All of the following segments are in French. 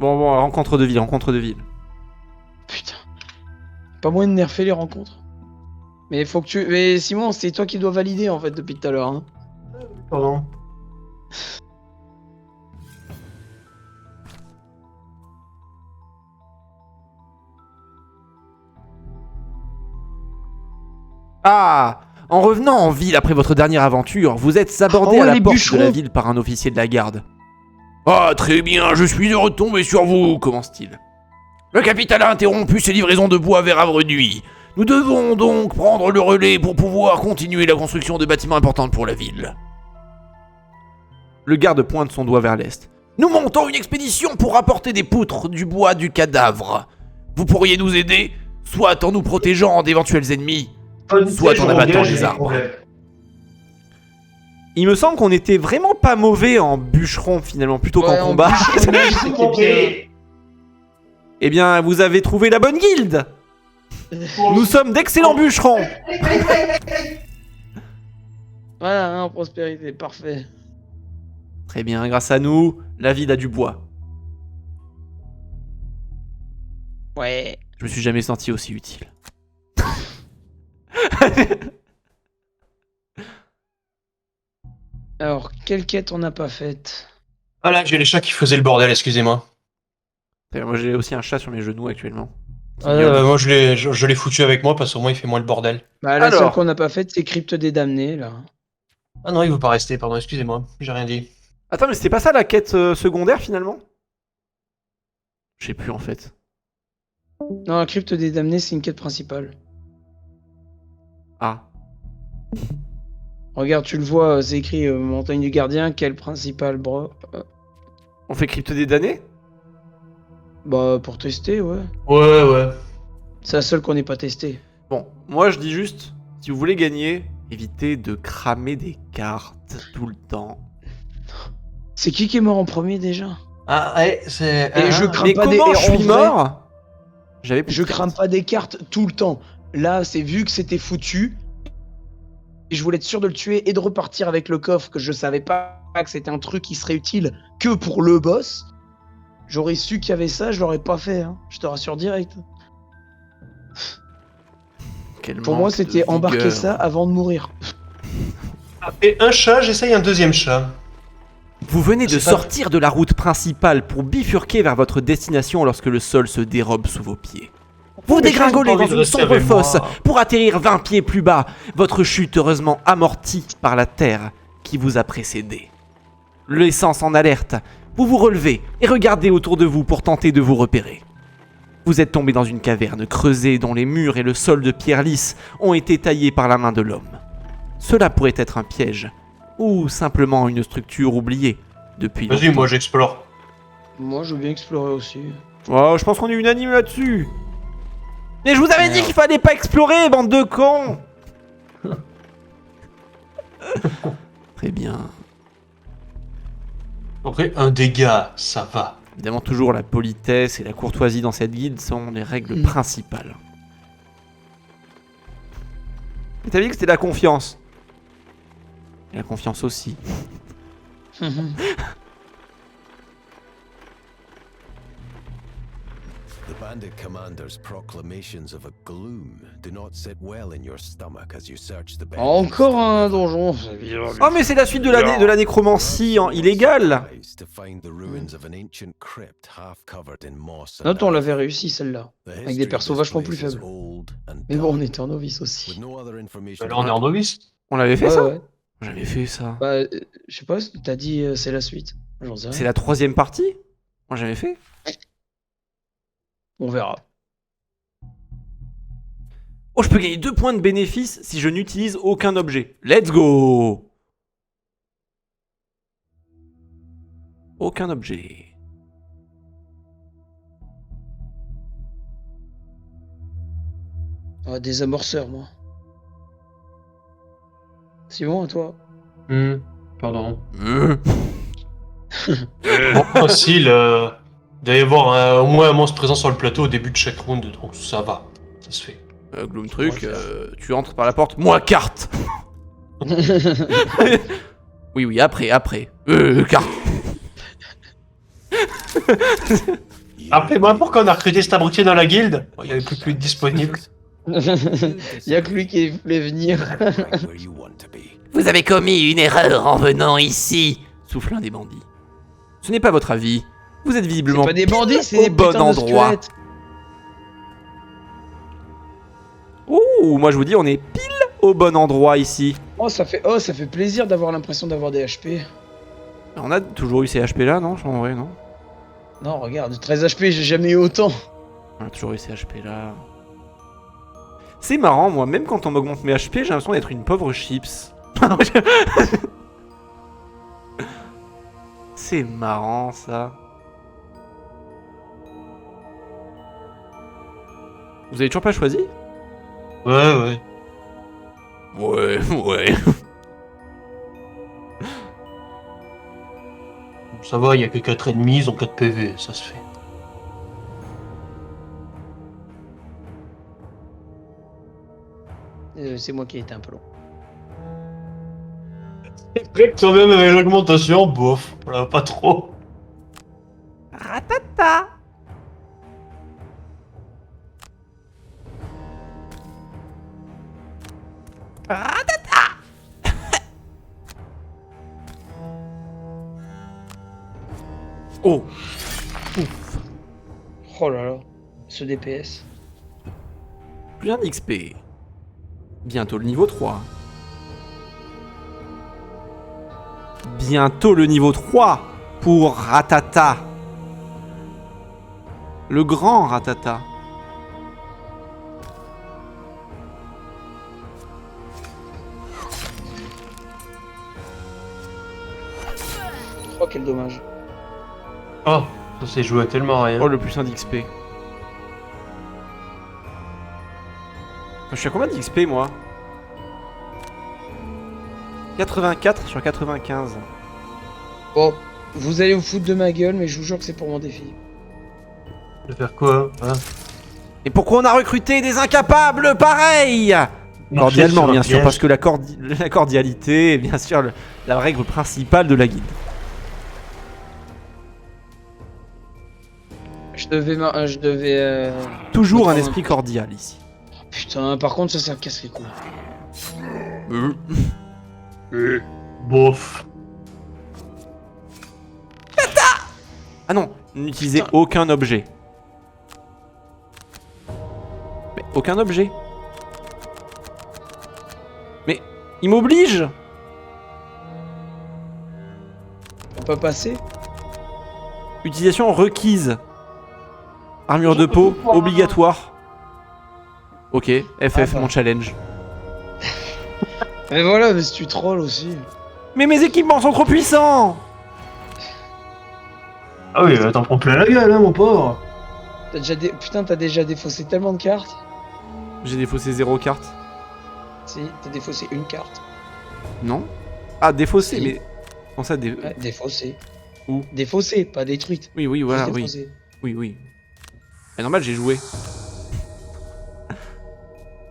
Bon, rencontre de ville. Putain. Pas moyen de nerfer les rencontres. Mais faut que tu... Mais Simon, c'est toi qui dois valider en fait depuis tout à l'heure. Hein. Pardon. Ah! En revenant en ville après votre dernière aventure, vous êtes abordé à la porte de la ville par un officier de la garde. Ah, très bien, je suis heureux de tomber sur vous, commence-t-il. Le capitaine a interrompu ses livraisons de bois vers Havre-Nuit. Nous devons donc prendre le relais pour pouvoir continuer la construction de bâtiments importants pour la ville. Le garde pointe son doigt vers l'est. Nous montons une expédition pour apporter des poutres du bois du cadavre. Vous pourriez nous aider, soit en nous protégeant d'éventuels ennemis, soit en abattant les arbres. Il me semble qu'on était vraiment pas mauvais en bûcheron finalement, plutôt qu'en combat. Eh bien, vous avez trouvé la bonne guilde. Nous sommes d'excellents bûcherons. Voilà, en prospérité, parfait. Très bien, grâce à nous, la ville a du bois. Ouais. Je me suis jamais senti aussi utile. Alors, quelle quête on n'a pas faite? Ah là, j'ai les chats qui faisaient le bordel, excusez-moi. Moi j'ai aussi un chat sur mes genoux actuellement. Moi je l'ai foutu avec moi parce qu'au moins il fait moins le bordel. Bah, la seule qu'on n'a pas faite, c'est Crypte des Damnés, là. Ah non, il veut pas rester, pardon, excusez-moi, j'ai rien dit. Attends, mais c'était pas ça la quête secondaire finalement? Je sais plus en fait. Non, la Crypte des Damnés, c'est une quête principale. Ah. Regarde, tu le vois, c'est écrit Montagne du Gardien, quelle principale, bro. On fait crypte des damnés? Bah, pour tester, ouais. Ouais. C'est la seule qu'on n'ait pas testée. Bon, moi je dis juste, si vous voulez gagner, évitez de cramer des cartes tout le temps. C'est qui est mort en premier déjà? Ah ouais, c'est... Et je crame Mais pas comment des... je suis mort? Je crame pas des cartes tout le temps. Là, c'est vu que c'était foutu. Et je voulais être sûr de le tuer et de repartir avec le coffre, que je savais pas que c'était un truc qui serait utile que pour le boss. J'aurais su qu'il y avait ça, je l'aurais pas fait, hein. Je te rassure direct. Pour moi, c'était embarquer ça avant de mourir. Et un chat, j'essaye un deuxième chat. Vous venez de sortir de la route principale pour bifurquer vers votre destination lorsque le sol se dérobe sous vos pieds. Vous dégringolez dans une sombre fosse pour atterrir 20 pieds plus bas, votre chute heureusement amortie par la terre qui vous a précédé. L'essence en alerte, vous vous relevez et regardez autour de vous pour tenter de vous repérer. Vous êtes tombé dans une caverne creusée dont les murs et le sol de pierre lisse ont été taillés par la main de l'homme. Cela pourrait être un piège, ou simplement une structure oubliée depuis longtemps. Vas-y, moi j'explore. Moi, je veux bien explorer aussi. Oh, je pense qu'on est unanime là-dessus. Mais je vous avais dit qu'il fallait pas explorer, bande de cons. Très bien. Après, un dégât, ça va. Évidemment, toujours la politesse et la courtoisie dans cette guilde sont les règles principales. Et t'as dit que c'était la confiance. Et la confiance aussi. The bandit commander's proclamations of a gloom do not sit well in your stomach as you search the Encore un donjon. Oh mais c'est la suite de la nécromancie illégale. Note, on l'avait réussi celle-là. Avec des persos vachement plus faibles. Mais bon, on était en novice aussi. Là, on est en novice. On l'avait fait ça? Ouais. J'avais fait ça. Bah, je sais pas, t'as dit c'est la suite. J'en sais rien. C'est la 3e partie? Moi j'avais fait. On verra. Oh, je peux gagner 2 points de bénéfice si je n'utilise aucun objet. Let's go! Aucun objet. Ah, des amorceurs, moi. Simon, à toi. Pardon. Bon, facile. Il doit y avoir au moins un monstre présent sur le plateau au début de chaque round, donc ça va. Ça se fait. Gloom truc, tu entres par la porte. Moi, carte! Oui, après. Carte. Rappelez-moi pourquoi on a recruté cet abruti dans la guilde. Il y avait plus de disponible. Il y a que lui qui voulait venir. Vous avez commis une erreur en venant ici, souffle un des bandits. Ce n'est pas votre avis. Vous êtes C'est visiblement pas des bandits, c'est au des bon putains de endroit. squelettes. Ouh, moi je vous dis, on est pile au bon endroit ici. Oh, ça fait plaisir d'avoir l'impression d'avoir des HP. On a toujours eu ces HP là, non? En vrai, non? Non, regarde, 13 HP, j'ai jamais eu autant. On a toujours eu ces HP là. C'est marrant, moi, même quand on m'augmente mes HP, j'ai l'impression d'être une pauvre chips. C'est marrant ça. Vous avez toujours pas choisi? Ouais. Ouais. Ça va, il y a que 4 ennemis, ils ont 4 PV, ça se fait. C'est moi qui ai été un peu long. C'est vrai que quand même avec l'augmentation, bof, voilà, pas trop. Ratata. Ratata. Oh. Ouf. Oh là là, ce DPS. Plus un XP. Bientôt le niveau 3. Bientôt le niveau 3 pour Ratata. Le grand Ratata. Oh, quel dommage. Oh, ça s'est joué à tellement rien. Oh, le plus 1 d'XP. Je suis à combien d'XP moi? 84 sur 95. Bon, vous allez vous foutre de ma gueule, mais je vous jure que c'est pour mon défi. De faire quoi, hein? Et pourquoi on a recruté des incapables pareils? Cordialement, bien sûr, parce que la cordialité est bien sûr la règle principale de la guilde. Je devais. Toujours un Autrement. esprit cordial ici. Putain, par contre, ça me casse les couilles. Bof. Ah non, n'utilisez Putain. aucun objet. Mais aucun objet. Mais il m'oblige. On peut passer? Utilisation requise. Armure de peau obligatoire. Ok, FF bah. mon challenge. Mais voilà, mais si tu trolls aussi. Mais mes équipements sont trop puissants. Ah oui, t'en prends plein la gueule, hein, mon pauvre. Putain, t'as déjà défaussé tellement de cartes. J'ai défaussé 0 carte. Si, t'as défaussé une carte. Non? Ah, défaussé, Si. mais... Comment ça, Ouais, défaussé. Où? Défaussé, pas détruite. Oui, oui, voilà, Juste oui. défaussé. Oui. Mais normal, j'ai joué.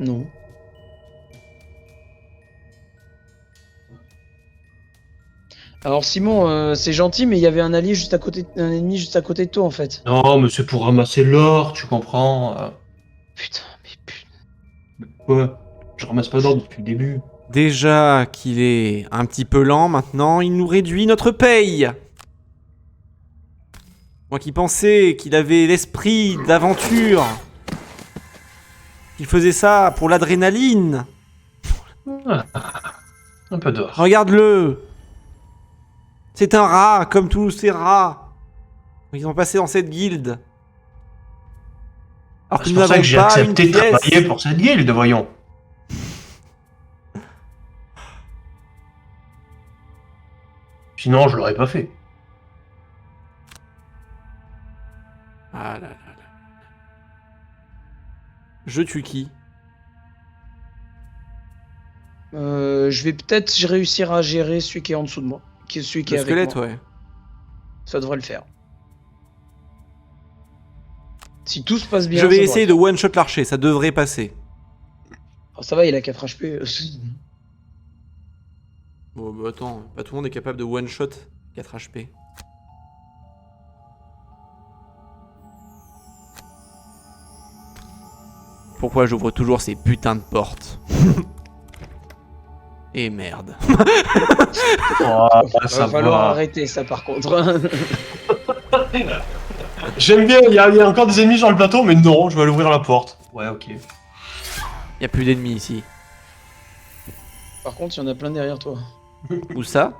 Non. Alors Simon, c'est gentil, mais il y avait un allié juste à côté, un ennemi juste à côté de toi en fait. Non, mais c'est pour ramasser l'or, tu comprends. Putain, mais putain. Quoi? Je ramasse pas d'or depuis le début. Déjà qu'il est un petit peu lent maintenant, il nous réduit notre paye. Moi qui pensais qu'il avait l'esprit d'aventure, qu'il faisait ça pour l'adrénaline. Un peu d'or. Regarde-le. C'est un rat, comme tous ces rats. Ils ont passé dans cette guilde. Alors que C'est nous pour ça n'avons que j'ai pas une accepté de pièce. travailler pour cette guilde, voyons. Sinon, je l'aurais pas fait. Ah là là là. Je tue qui? Je vais peut-être réussir à gérer celui qui est en dessous de moi. Celui qui Le est avec squelette, moi. ouais. Ça devrait le faire. Si tout se passe bien. Je vais ça devrait essayer le de one-shot l'archer, ça devrait passer. faire. Oh, ça va, il a 4 HP. Bon, bah attends, pas tout le monde est capable de one-shot 4 HP. pourquoi j'ouvre toujours ces putains de portes. Et merde. Oh, Va falloir arrêter ça par contre. J'aime bien, il y a encore des ennemis sur le plateau, mais non, je vais aller ouvrir la porte. Ouais, ok. Y a plus d'ennemis ici. Par contre, il y en a plein derrière toi. Où ça?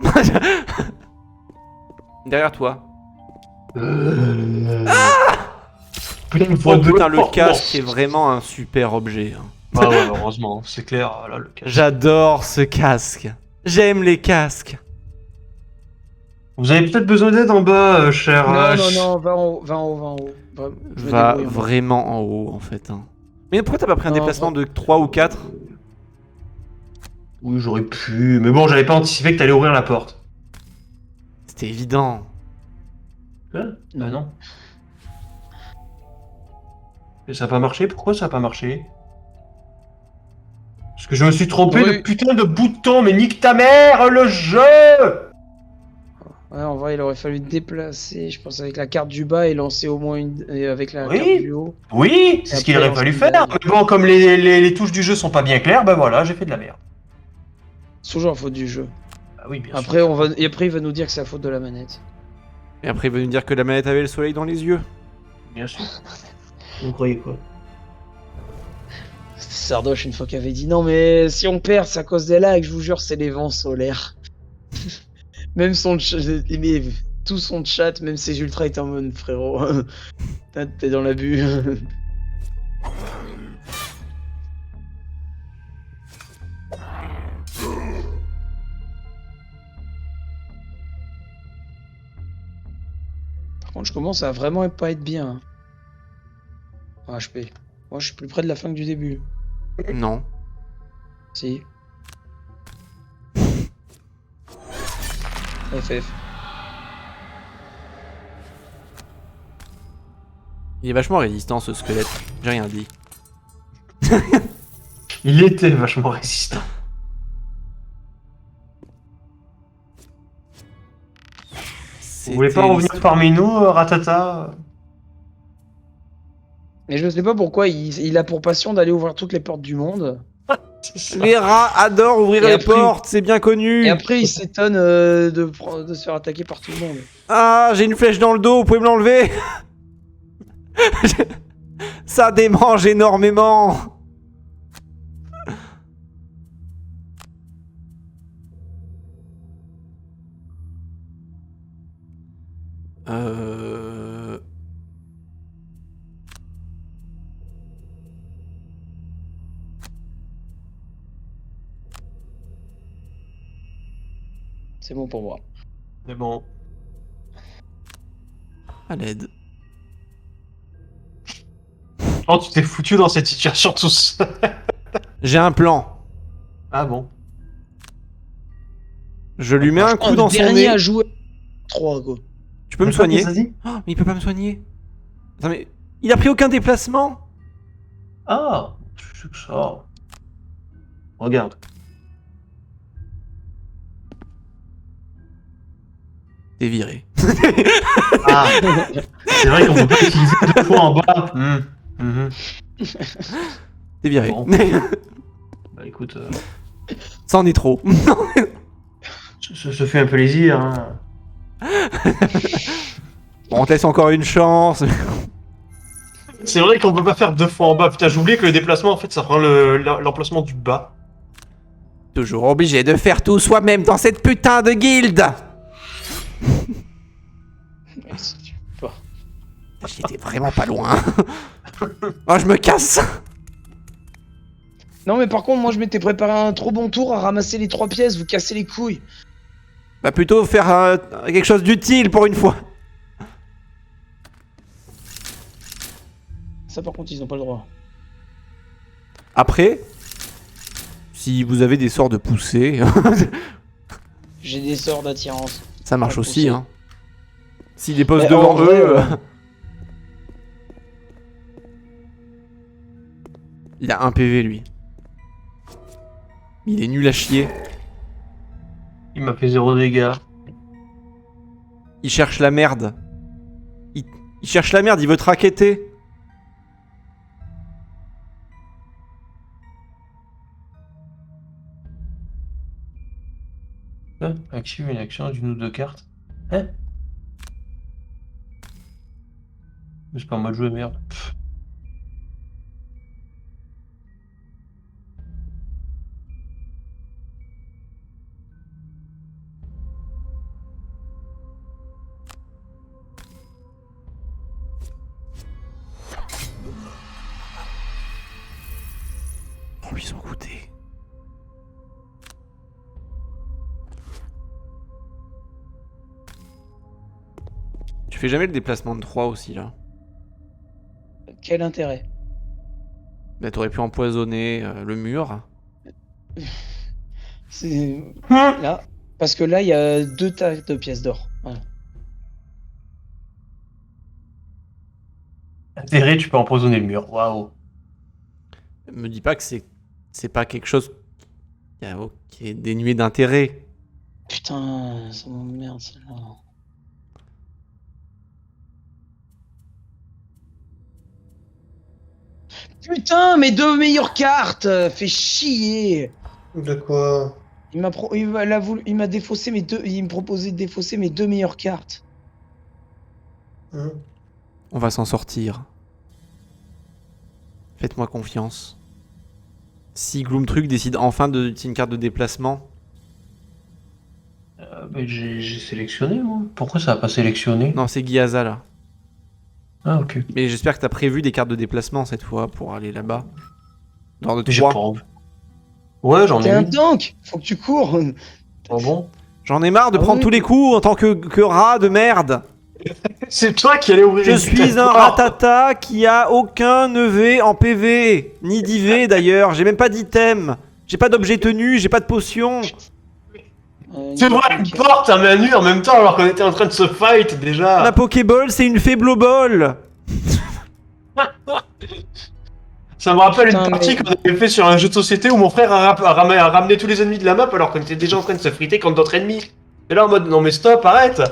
Derrière toi. Plein de Oh fois de putain, le porte. casque est vraiment un super objet. Hein. Ah ouais, heureusement, c'est clair, là, le casque. J'adore ce casque. J'aime les casques. Vous avez peut-être besoin d'aide en bas, cher Non, H. non, non, va en haut, va en haut, va en haut. Je me Va débrouille, moi. vraiment en haut en fait. Hein. Mais pourquoi t'as pas pris un Non, déplacement de 3 ou 4? Oui, j'aurais pu, mais bon, j'avais pas anticipé que t'allais ouvrir la porte. C'était évident. Bah non. Et ça a pas marché? Pourquoi ça a pas marché? Parce que je me suis trompé Oui. de putain de bouton, mais nique ta mère, le jeu! Ouais, en vrai, il aurait fallu déplacer, je pense, avec la carte du bas et lancer au moins une. Et avec la Oui. carte du haut. Oui, c'est Et ce qu'il après, aurait fallu on se faire. met- Mais bon, comme les touches du jeu sont pas bien claires, bah voilà, j'ai fait de la merde. C'est toujours la faute du jeu. Ah oui, bien Après, sûr. et après, il va nous dire que c'est la faute de la manette. Et après il va nous dire que la manette avait le soleil dans les yeux. Bien sûr. Vous croyez quoi? C'était Sardoche une fois qu'il avait dit non, mais si on perd, c'est à cause des lags, je vous jure, c'est les vents solaires. Même mais tout son chat, même ses ultras étaient en mode frérot. T'es dans l'abus. Par contre, je commence à vraiment pas être bien. En HP. Moi, je suis plus près de la fin que du début. Non. Si. FF. Il est vachement résistant ce squelette. J'ai rien dit. Il était vachement résistant. Vous voulez pas revenir parmi nous, Ratata? Mais je sais pas pourquoi il a pour passion d'aller ouvrir toutes les portes du monde. Les rats adorent ouvrir Et les après- portes, c'est bien connu. Et après, il s'étonne de se faire attaquer par tout le monde. Ah, j'ai une flèche dans le dos, vous pouvez me l'enlever? Ça démange énormément. C'est bon pour moi. Mais bon. À l'aide. Oh, tu t'es foutu dans cette situation tout seul. J'ai un plan. Ah bon. Je lui mets un coup dans son dernier nez. à jouer. 3 go. Tu peux me soigner? Oh, mais il peut pas me soigner. Attends, mais il a pris aucun déplacement. Ah, c'est que ça. Regarde. T'es viré. Ah, c'est vrai qu'on peut pas utiliser 2 fois en bas. T'es viré. Bon. Bah écoute, Ça en est trop. ça fait un plaisir. Hein. Bon, on te laisse encore une chance. C'est vrai qu'on peut pas faire 2 fois en bas. Putain, j'ai oublié que le déplacement, en fait, ça prend l'emplacement du bas. Toujours obligé de faire tout soi-même dans cette putain de guilde. J'étais vraiment pas loin. Oh, je me casse. Non, mais par contre, moi je m'étais préparé un trop bon tour à ramasser les 3 pièces, vous cassez les couilles. Bah plutôt faire quelque chose d'utile pour une fois. Ça, par contre, ils ont pas le droit. Après, si vous avez des sorts de poussée, J'ai des sorts d'attirance. ça marche Ouais, aussi. poussée. Hein. S'ils les posent Mais devant en vrai, eux... Il a 1 PV lui. Il est nul à chier. Il m'a fait 0 dégâts. Il cherche la merde. Il cherche la merde, il veut te racketter. Hein, active une action d'une ou deux cartes. Hein? C'est pas mal joué, merde. Oh, ils ont goûté. Tu fais jamais le déplacement de 3 aussi là. Quel intérêt? Bah t'aurais pu empoisonner le mur. C'est là, parce que là il y a 2 tas de pièces d'or. Voilà. Intérêt, tu peux empoisonner le mur. Waouh. Me dis pas que c'est pas quelque chose qui est dénué d'intérêt. Putain, ça m'emmerde celle-là. Putain, mes 2 meilleures cartes! Fait chier! De quoi? Il m'a défaussé mes 2. Il me proposait de défausser mes 2 meilleures cartes. On va s'en sortir. Faites-moi confiance. Si Gloomtruc décide enfin d'utiliser une carte de déplacement. Mais j'ai sélectionné, moi. Pourquoi ça a pas sélectionné? Non, c'est Gyaza là. Ah, ok. Mais j'espère que t'as prévu des cartes de déplacement cette fois pour aller là-bas. Dans de J'ai 3. pas envie. Ouais, j'en T'es ai un mis. tank! Faut que tu cours! Ah bon? J'en ai marre de Ah prendre oui. tous les coups en tant que rat de merde. C'est toi qui allais ouvrir Je une suis putain de un porte. ratata qui a aucun EV en PV. Ni d'IV d'ailleurs. J'ai même pas d'item. J'ai pas d'objet tenu, j'ai pas de potion. C'est vrai, une porte à main nue en même temps alors qu'on était en train de se fight déjà. Ma Pokéball, c'est une Faible Ball. Ça me rappelle Putain, une partie mais- qu'on avait fait sur un jeu de société où mon frère a ramené tous les ennemis de la map alors qu'on était déjà en train de se friter contre d'autres ennemis. Et là en mode non mais stop, arrête.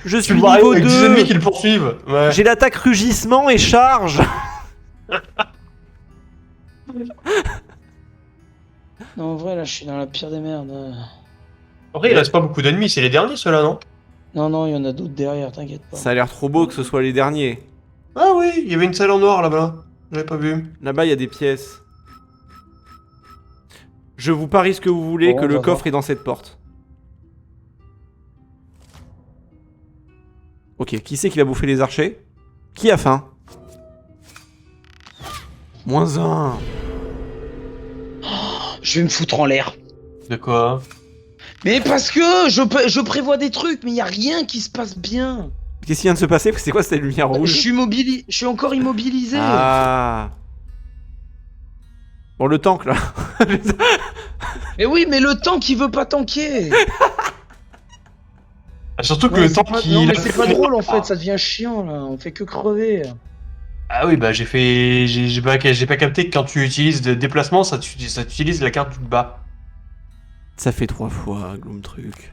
Je Tu suis me vois niveau avec 10 ennemis qui 2. le poursuivent. Ouais. J'ai l'attaque rugissement et charge. Non, en vrai, là, je suis dans la pire des merdes. En vrai il reste pas beaucoup d'ennemis, c'est les derniers ceux-là non? Non, non, il y en a d'autres derrière, t'inquiète pas. Ça a l'air trop beau que ce soit les derniers. Ah oui, il y avait une salle en noir là-bas. J'avais pas vu. Là-bas, il y a des pièces. Je vous parie ce que vous voulez, Bon, que on le va coffre voir. est dans cette porte. Ok, qui c'est qui va bouffer les archers? Qui a faim? -1. Je vais me foutre en l'air. De quoi? Mais parce que je prévois des trucs, mais il y a rien qui se passe bien. Qu'est-ce qui vient de se passer? C'est quoi cette lumière Je rouge? suis encore immobilisé. Ah. Bon, le tank là. Mais oui, mais le tank il veut pas tanker. Ah, surtout que Ouais, le c'est temps pas- qu'il non, mais a c'est fait- pas drôle en fait, ça devient chiant là. On fait que crever. Ah oui, bah j'ai pas capté que quand tu utilises des déplacements, ça t'utilise la carte du bas. Ça fait 3 fois, Gloomtruc.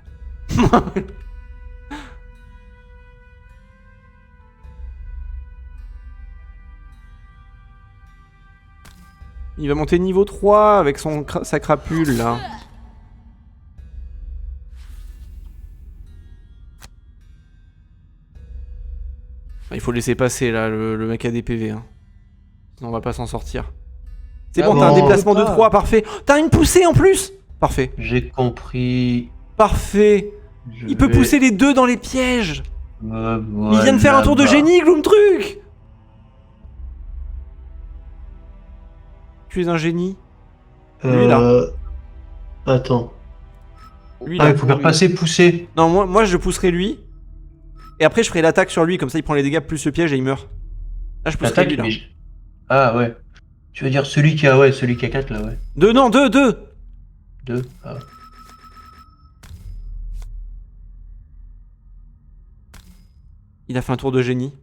Il va monter niveau 3 avec sa crapule là. Il faut laisser passer là, le mec a des PV. Hein. Sinon on va pas s'en sortir. C'est Ah bon, t'as un non, déplacement de pas. 3, parfait. T'as une poussée en plus. Parfait. J'ai compris. Parfait. Il peut pousser les deux dans les pièges. Il vient de faire un tour de génie, Gloomtruc. Tu es un génie. Lui, là. Attends. Lui, Ah, là. il faut faire passer, pousser. Non, moi je pousserai lui. Et après je ferai l'attaque sur lui, comme ça il prend les dégâts plus le piège et il meurt. Là je pousserai L'attaque, lui là. mais... Ah ouais. Tu veux dire celui qui a 4 là, ouais. 2, non, 2. 2. Ah. Il a fait un tour de génie.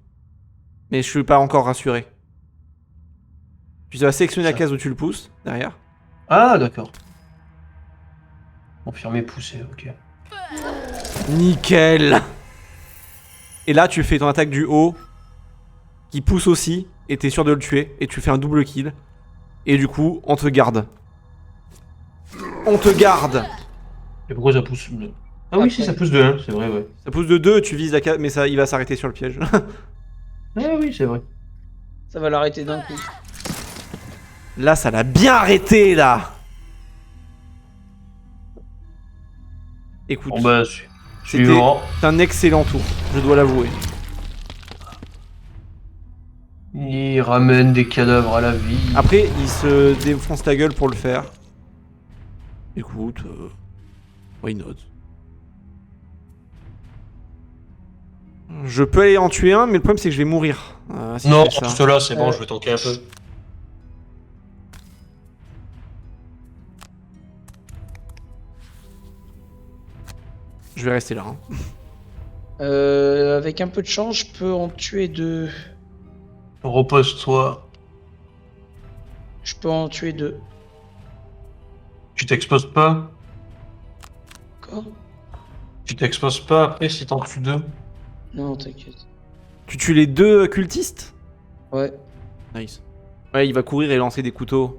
Mais je suis pas encore rassuré. Tu vas sélectionner la case où tu le pousses, derrière. Ah d'accord. Confirmer, pousser, ok. Nickel. Et là tu fais ton attaque du haut, qui pousse aussi, et t'es sûr de le tuer, et tu fais un double kill. Et du coup, on te garde. On te garde. Et pourquoi ça pousse? Ah oui, Après. si, ça pousse de 1, c'est vrai, ouais. Ça pousse de 2, tu vises la case, mais ça, il va s'arrêter sur le piège. Ah oui, c'est vrai. Ça va l'arrêter d'un coup. Là, ça l'a bien arrêté, là. Écoute, Bon bah, c'était suivant. un excellent tour, je dois l'avouer. Il ramène des cadavres à la vie. Après, il se défonce la gueule pour le faire. Écoute, why not? Je peux aller en tuer un, mais le problème c'est que je vais mourir. Si Non, je fais ça. cela c'est bon, je vais tanker un peu. Je vais rester là. Hein. Avec un peu de chance, je peux en tuer 2. Repose-toi. Je peux en tuer 2. Tu t'exposes pas. D'accord? Tu t'exposes pas après si t'en tues 2. Non, t'inquiète. Tu tues les 2 cultistes? Ouais. Nice. Ouais, il va courir et lancer des couteaux.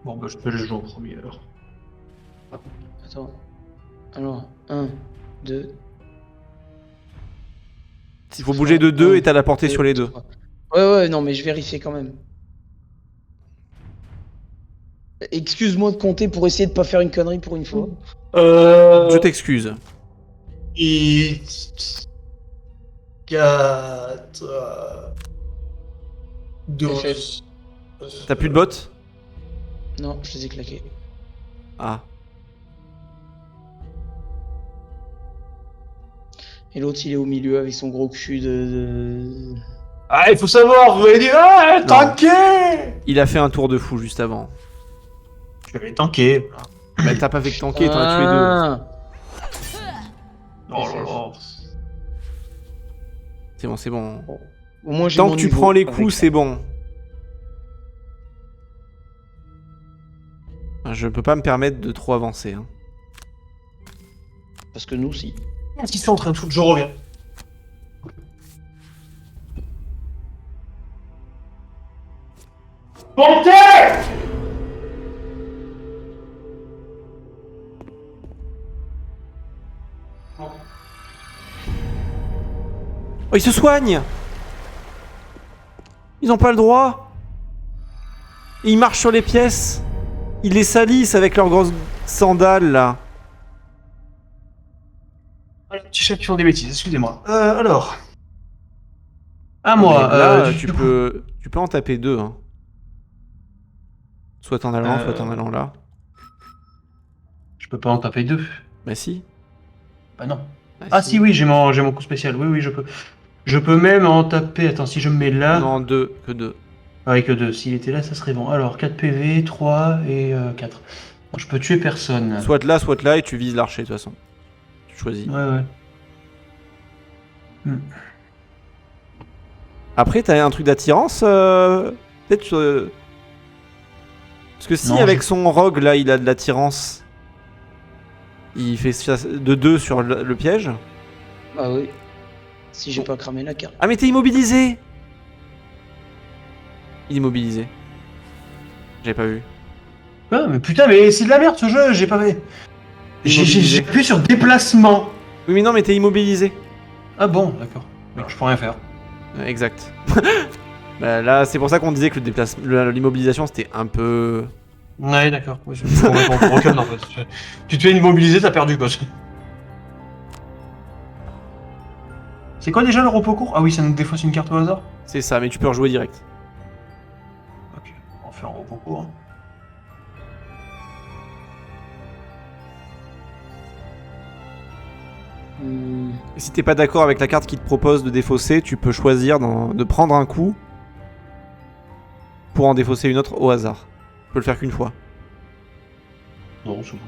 Bon bah je te laisse jouer en premier alors. Attends. Alors, 1, 2. Il faut bouger de 2 et t'as la portée sur les 2. Ouais, non, mais je vérifiais quand même. Excuse-moi de compter pour essayer de pas faire une connerie pour une fois. Je t'excuse. 4... 12. T'as plus de bottes? Non, je les ai claqués. Ah. Et l'autre, il est au milieu avec son gros cul de... Ah, il faut savoir, vous m'avez dit, ah, Non. tanker. Il a fait un tour de fou juste avant. Je vais tanker. Bah t'as pas fait que tanker, t'en as tué 2. Ah. Oh là là. C'est bon, c'est bon. Au moins, j'ai Tant mon que tu niveau prends les avec coups, ça. c'est bon. Je peux pas me permettre de trop avancer. Hein. Parce que nous, si. Qu'est-ce qu'ils sont en train de foutre? Je reviens. Montez! Oh, ils se soignent! Ils ont pas le droit! Et ils marchent sur les pièces! Ils les salissent avec leurs grosses sandales là! Ah, les petits chats qui font des bêtises, excusez-moi. Alors. À Non, moi. mais là, du tu coup- peux en taper 2. Hein. Soit en allant, soit en allant là. Je peux pas en taper 2. Bah si. Bah non. Ah si, oui, j'ai mon coup spécial. Oui, je peux. Je peux même en taper. Attends, si je me mets là. Non, 2, que 2. Avec 2. S'il était là, ça serait bon. Alors, 4 PV, 3 et 4. Bon, je peux tuer personne. Soit là, et tu vises l'archer de toute façon. Tu choisis. Ouais. Après, t'as un truc d'attirance peut-être parce que si Non, avec son rogue là, il a de l'attirance, il fait de 2 sur le piège. Ah oui. Si j'ai pas cramé la carte. Ah mais t'es immobilisé. Il est immobilisé. J'avais pas vu. Ah, mais putain, mais c'est de la merde ce jeu, j'ai pas fait. J'ai appuyé sur déplacement. Oui mais non mais t'es immobilisé. Ah bon, d'accord. Je peux rien faire. Exact. Bah, là c'est pour ça qu'on disait que l'immobilisation c'était un peu... Ouais, d'accord. Ouais, je comprends pour aucun, en fait. Tu te fais immobiliser, t'as perdu quoi. C'est quoi déjà le repos court? Ah oui, ça nous défausse une carte au hasard. C'est ça, mais tu peux rejouer direct. Ok, on va faire un repos court. Et si t'es pas d'accord avec la carte qui te propose de défausser, tu peux choisir de prendre un coup pour en défausser une autre au hasard. Tu peux le faire qu'une fois. Non, c'est bon.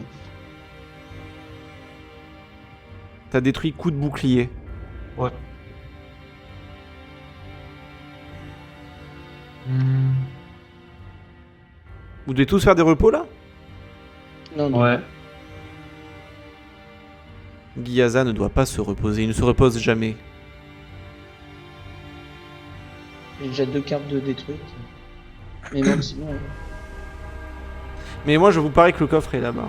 T'as détruit coup de bouclier. Ouais. Vous devez tous faire des repos là? Non, non. Ouais. Gyaza ne doit pas se reposer, il ne se repose jamais. J'ai déjà 2 cartes de détruites. Mais même sinon. Mais moi je vous parie que le coffre est là-bas.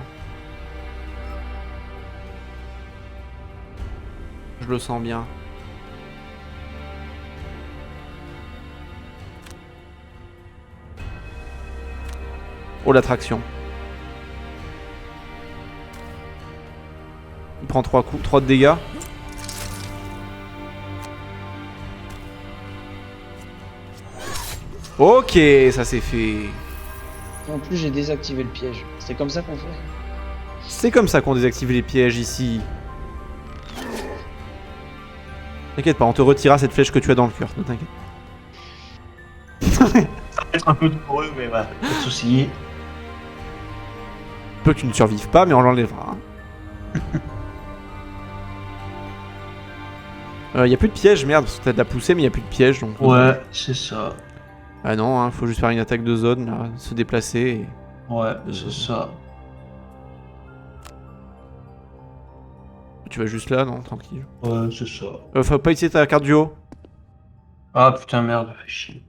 Je le sens bien. Oh, l'attraction. Il prend 3 coups, 3 de dégâts. Ok, ça c'est fait. En plus, j'ai désactivé le piège. C'est comme ça qu'on fait. C'est comme ça qu'on désactive les pièges ici. T'inquiète pas, on te retirera cette flèche que tu as dans le cœur, ne t'inquiète. Ça va être un peu douloureux, mais voilà, pas de soucis. Peu que tu ne survives pas, mais on l'enlèvera. Y a plus de piège, merde, parce que t'as de la poussée, mais y a plus de piège donc. Ouais, c'est ça. Ah non, hein, faut juste faire une attaque de zone, là, se déplacer. Et... Ouais, c'est ça. Tu vas juste là, non, tranquille. Ouais, c'est ça. Faut pas utiliser ta carte du haut. Ah putain, merde, fais chier.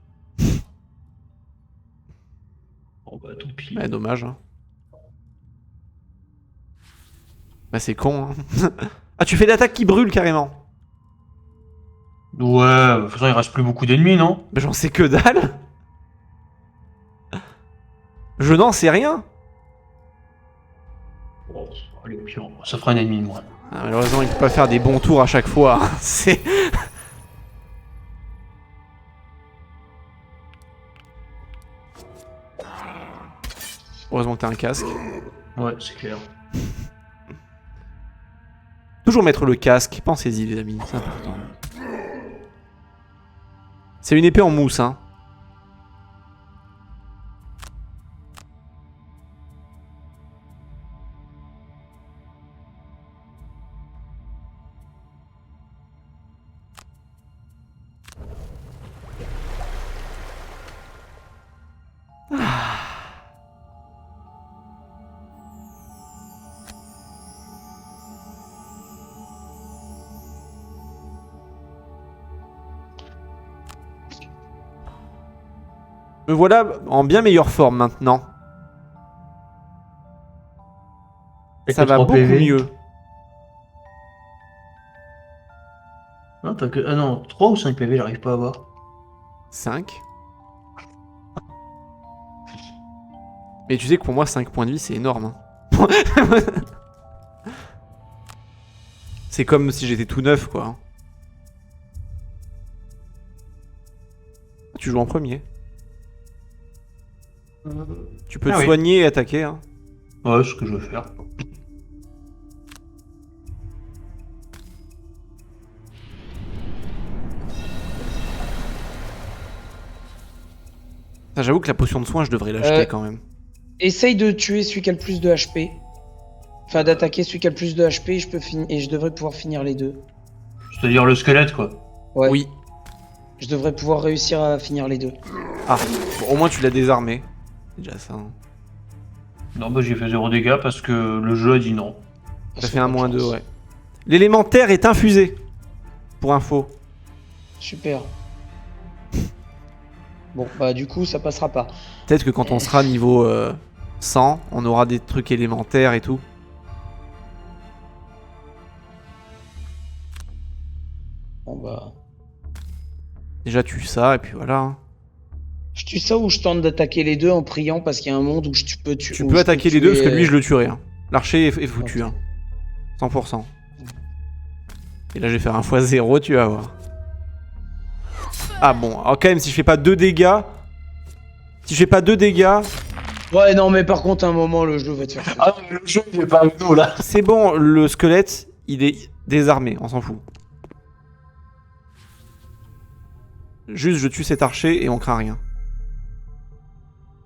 Bon bah tant pis. Ouais, dommage. Hein. Bah c'est con. Hein. Ah, tu fais l'attaque qui brûle carrément. Ouais, de toute façon il reste plus beaucoup d'ennemis, non? Bah j'en sais que dalle. Je n'en sais rien. Bon, allez, puis ça fera un ennemi de moins. Ah, malheureusement, il peut pas faire des bons tours à chaque fois. Hein. C'est... Heureusement que t'as un casque. Ouais, c'est clair. Toujours mettre le casque, pensez-y les amis, c'est important. C'est une épée en mousse, hein. Me voilà en bien meilleure forme maintenant. Ça va beaucoup mieux. Non, t'as que... Ah non, 3 ou 5 PV, j'arrive pas à voir. 5. Mais tu sais que pour moi 5 points de vie c'est énorme. Hein. C'est comme si j'étais tout neuf quoi. Tu joues en premier. Tu peux te soigner et attaquer. Hein. Ouais, c'est ce que je veux faire. J'avoue que la potion de soin je devrais l'acheter quand même. Essaye de tuer celui qui a le plus de HP. Enfin d'attaquer celui qui a le plus de HP et je devrais pouvoir finir les deux. C'est-à-dire le squelette quoi. Ouais. Oui. Je devrais pouvoir réussir à finir les deux. Ah, bon, au moins tu l'as désarmé. C'est déjà ça. Hein. Non, bah j'ai fait 0 dégâts parce que le jeu a dit non. Ça fait un -2, ouais. L'élémentaire est infusé. Pour info. Super. Bon, bah du coup, ça passera pas. Peut-être que quand on sera niveau 100, on aura des trucs élémentaires et tout. Bon bah... Déjà tue ça et puis voilà. Hein. Je tue ça ou je tente d'attaquer les deux en priant parce qu'il y a un monde où tu peux tuer... Tu peux attaquer les deux parce que lui je le tuerai. Hein. L'archer est foutu. Hein. 100%. Et là je vais faire un x0, tu vas voir. Ah bon, alors quand même si je fais pas 2 dégâts... Si je fais pas 2 dégâts... Ouais non mais par contre à un moment le jeu va te faire... Ah le jeu il est pas avec nous là. C'est bon, le squelette il est désarmé, on s'en fout. Juste je tue cet archer et on craint rien.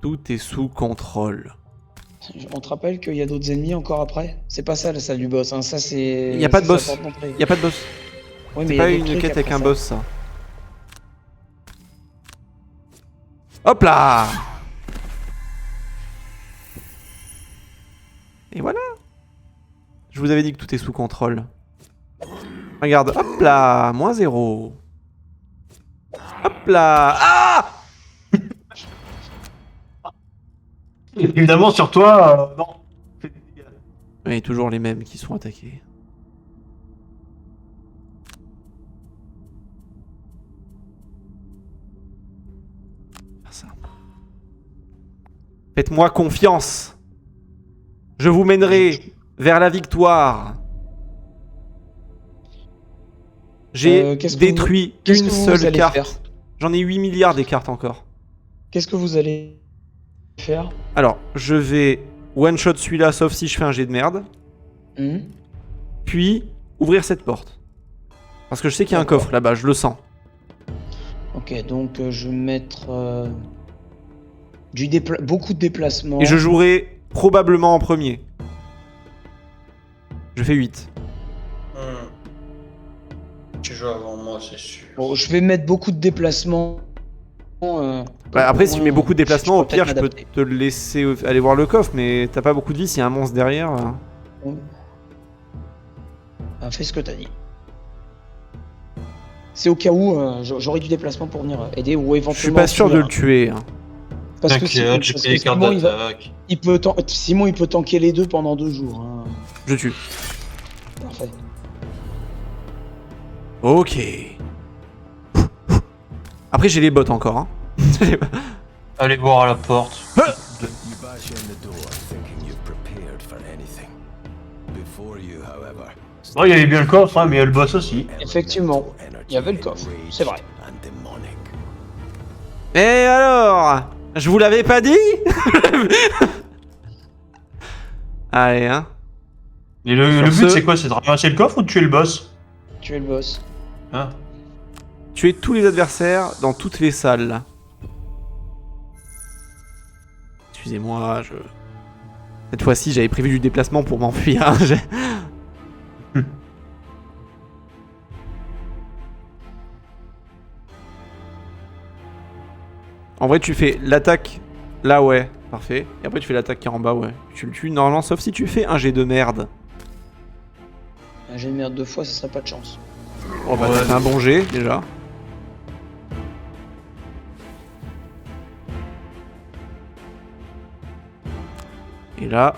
Tout est sous contrôle. On te rappelle qu'il y a d'autres ennemis encore après? C'est pas ça la salle du boss, hein. Ça c'est... Il y a pas de boss. Il y a pas de boss. Ouais, C'est pas une quête avec un boss ça. Hop là! Et voilà! Je vous avais dit que tout est sous contrôle. Regarde, hop là! -0. Hop là! Ah! Évidemment sur toi, non. Oui, toujours les mêmes qui sont attaqués. ça. Faites-moi confiance. Je vous mènerai vers la victoire. J'ai détruit une seule carte. J'en ai 8 milliards des cartes encore. Qu'est-ce que vous allez faire? Alors, je vais one-shot celui-là, sauf si je fais un jet de merde. Puis, ouvrir cette porte. Parce que je sais qu'il y a un coffre là-bas, je le sens. Ok, donc je vais mettre beaucoup de déplacements. Et je jouerai probablement en premier. Je fais 8. Tu joues avant moi, c'est sûr. Bon, je vais mettre beaucoup de déplacements. Après, si tu mets beaucoup de déplacements, au pire, je peux m'adapter. te laisser aller voir le coffre, mais t'as pas beaucoup de vie s'il y a un monstre derrière. Fais ce que t'as dit. C'est au cas où j'aurai du déplacement pour venir aider ou éventuellement. Je suis pas sûr de le tuer. Hein. Parce que T'inquiète, j'ai pris les cartes d'attaque. Simon, il peut tanker les deux pendant 2 jours. Hein. Je tue. Parfait. Ok. Après, j'ai les bottes encore. Hein. Allez voir à la porte. You bash in the door thinking you've prepared for anything. Before you, however, Oh, il y avait bien le coffre, hein, mais il y a le boss aussi. Effectivement, il y avait le coffre, c'est vrai. and demonic. Et alors? Je vous l'avais pas dit? Allez, hein. Et le Sur but, ce- c'est quoi? C'est de ramasser le coffre ou de tuer le boss? Tu es le boss. Hein? Tuer tous les adversaires dans toutes les salles. Là. Excusez-moi, je... Cette fois-ci, j'avais prévu du déplacement pour m'enfuir. Hein. En vrai, tu fais l'attaque là, ouais, parfait. Et après, tu fais l'attaque qui est en bas, ouais. Tu le tues normalement, sauf si tu fais un jet de merde. Un jet de merde 2 fois, ça serait pas de chance. Oh bah, Ouais. t'as fait un bon jet déjà. Et là,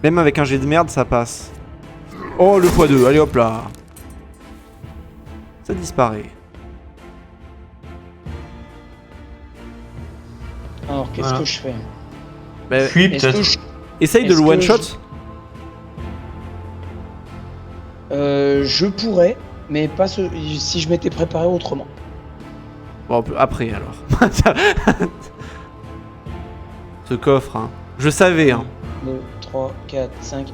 même avec un jet de merde, ça passe. Oh, le x2, allez hop là. Ça disparaît. Alors, qu'est-ce Voilà. que je fais? Bah, Puis Est-ce que peut-être. je... essaye de est-ce le que one-shot. je pourrais, mais pas si je m'étais préparé autrement. Bon, après alors. Ce coffre, hein. Je savais, hein. 2, 3, 4, 5.